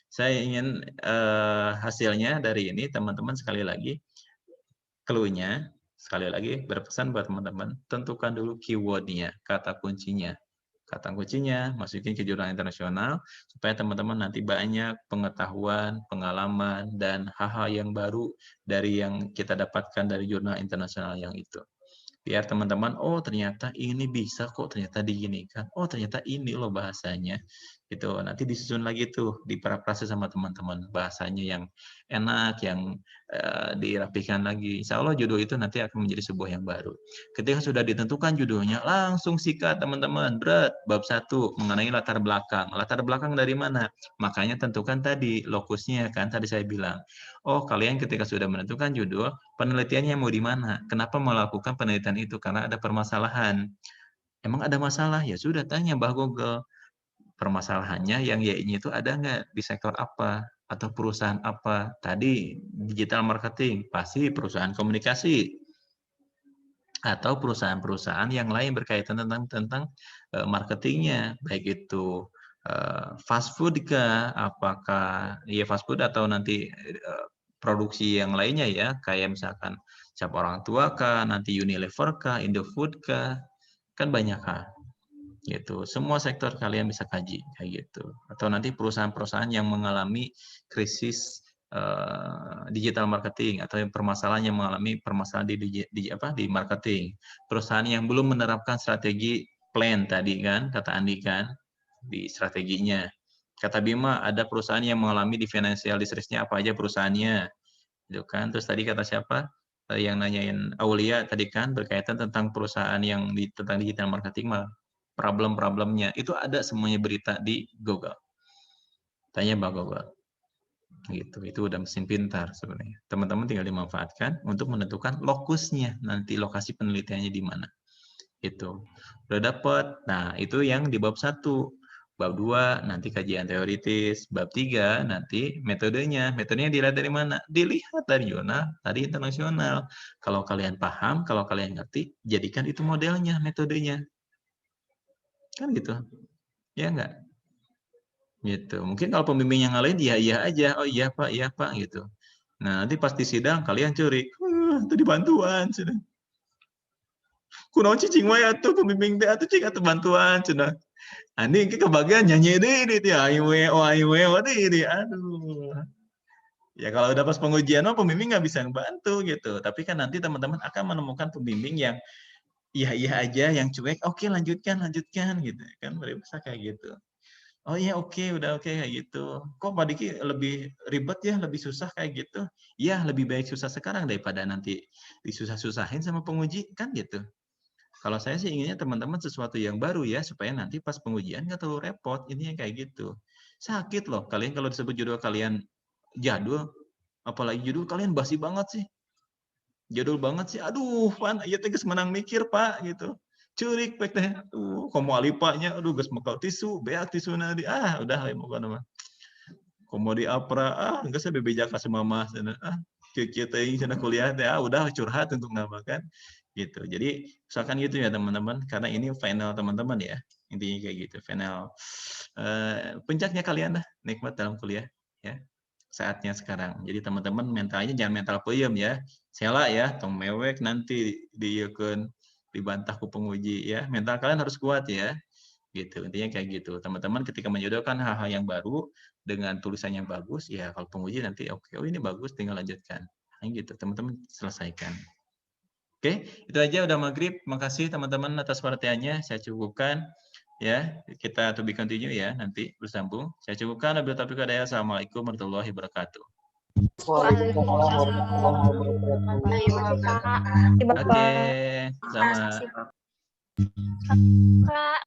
saya ingin hasilnya dari ini, teman-teman sekali lagi, clue-nya, sekali lagi berpesan buat teman-teman, tentukan dulu keyword-nya, kata kuncinya. Kata kuncinya, masukin ke jurnal internasional, supaya teman-teman nanti banyak pengetahuan, pengalaman, dan hal-hal yang baru dari yang kita dapatkan dari jurnal internasional yang itu. Biar teman-teman, oh ternyata ini bisa kok, ternyata diginikan, oh ternyata ini loh bahasanya. Gitu. Nanti disusun lagi tuh, diparafrase sama teman-teman, bahasanya yang enak, yang dirapikan lagi. Insya Allah judul itu nanti akan menjadi sebuah yang baru. Ketika sudah ditentukan judulnya, langsung sikat teman-teman. Berat, bab 1 mengenai latar belakang. Latar belakang dari mana? Makanya tentukan tadi lokusnya kan, tadi saya bilang. Oh, kalian ketika sudah menentukan judul, penelitiannya mau di mana? Kenapa melakukan penelitian itu? Karena ada permasalahan. Emang ada masalah? Ya sudah tanya Mbah Google. Permasalahannya yang Y-nya itu ada nggak di sektor apa? Atau perusahaan apa? Tadi digital marketing, pasti perusahaan komunikasi. Atau perusahaan-perusahaan yang lain berkaitan tentang marketingnya. Baik itu fast food kah? Apakah ya fast food atau nanti produksi yang lainnya ya, kayak misalkan Cap Orang Tua kah, nanti Unilever kah, Indofood kah, kan banyak kah. Gitu. Semua sektor kalian bisa kaji kayak gitu. Atau nanti perusahaan-perusahaan yang mengalami krisis digital marketing atau yang permasalahan yang mengalami permasalahan di marketing. Perusahaan yang belum menerapkan strategi plan tadi kan, kata Andi kan, di strateginya. Kata Bima ada perusahaan yang mengalami di financial distress-nya apa aja perusahaannya. Gitu kan. Terus tadi kata siapa? Yang nanyain Aulia tadi kan berkaitan tentang perusahaan yang tentang digital marketing mah problem-problemnya itu ada semuanya berita di Google. Tanya Mbak Google. Gitu. Itu udah mesin pintar sebenarnya. Teman-teman tinggal dimanfaatkan untuk menentukan lokusnya, nanti lokasi penelitiannya di mana. Itu. Udah dapat. Nah, itu yang di bab 1. Bab 2 nanti kajian teoritis, bab 3 nanti metodenya. Metodenya dilihat dari mana? Dilihat dari jurnal tadi internasional. Kalau kalian paham, kalau kalian ngerti, jadikan itu modelnya, metodenya. Kan gitu. Ya enggak? Gitu. Mungkin kalau pembimbing yang lain iya iya aja. Oh iya Pak gitu. Nah, nanti pas di sidang kalian curi. Itu dibantuan sudah. Kunaon cicing wae atuh pembimbing teh atuh cing atuh bantuan cenah. Andi ke kebagian nyanyi deui teh ayo we deui aduh. Ya kalau udah pas pengujian mah pembimbing nggak bisa bantu gitu. Tapi kan nanti teman-teman akan menemukan pembimbing yang iya aja, yang cuek, oke lanjutkan gitu kan, bisa kayak gitu. Oh iya udah oke kayak gitu. Kok Pak Diki lebih ribet ya, lebih susah kayak gitu? Ya lebih baik susah sekarang daripada nanti disusah-susahin sama penguji kan gitu. Kalau saya sih inginnya teman-teman sesuatu yang baru ya, supaya nanti pas pengujian nggak terlalu repot. Ini yang kayak gitu. Sakit loh kalian kalau disebut judul kalian jadul, apalagi judul kalian basi banget sih. Jadul banget sih. Aduh, Pan, iya teh geus menang mikir, Pak gitu. Curik pek teh. Komo alipanya, aduh geus mekal tisu, beak tisuna di udah we pokona mah. Komo di apra, geus bebeja ka semamah cenah. Kieu teuing cenah kuliah teh, udah curhat untuk namakan gitu. Jadi usahakan gitu ya teman-teman, karena ini final teman-teman ya. Intinya kayak gitu, final puncaknya kalian dah nikmat dalam kuliah ya. Saatnya sekarang. Jadi teman-teman mentalnya jangan mental peuyeum ya. Sela ya, tong mewek nanti dieukeun dibantah ku penguji ya. Mental kalian harus kuat ya. Gitu. Intinya kayak gitu. Teman-teman ketika menjodohkan hal-hal yang baru dengan tulisan yang bagus, ya kalau penguji nanti oke, oh ini bagus tinggal lanjutkan. Nah, gitu. Teman-teman selesaikan. Oke, itu aja udah maghrib. Makasih teman-teman atas perhatiannya. Saya cukupkan. Ya, kita to be continue ya, nanti bersambung. Saya cukupkan. Assalamualaikum warahmatullahi wabarakatuh. Waalaikumsalam warahmatullahi wabarakatuh. Oke, sama. Kak.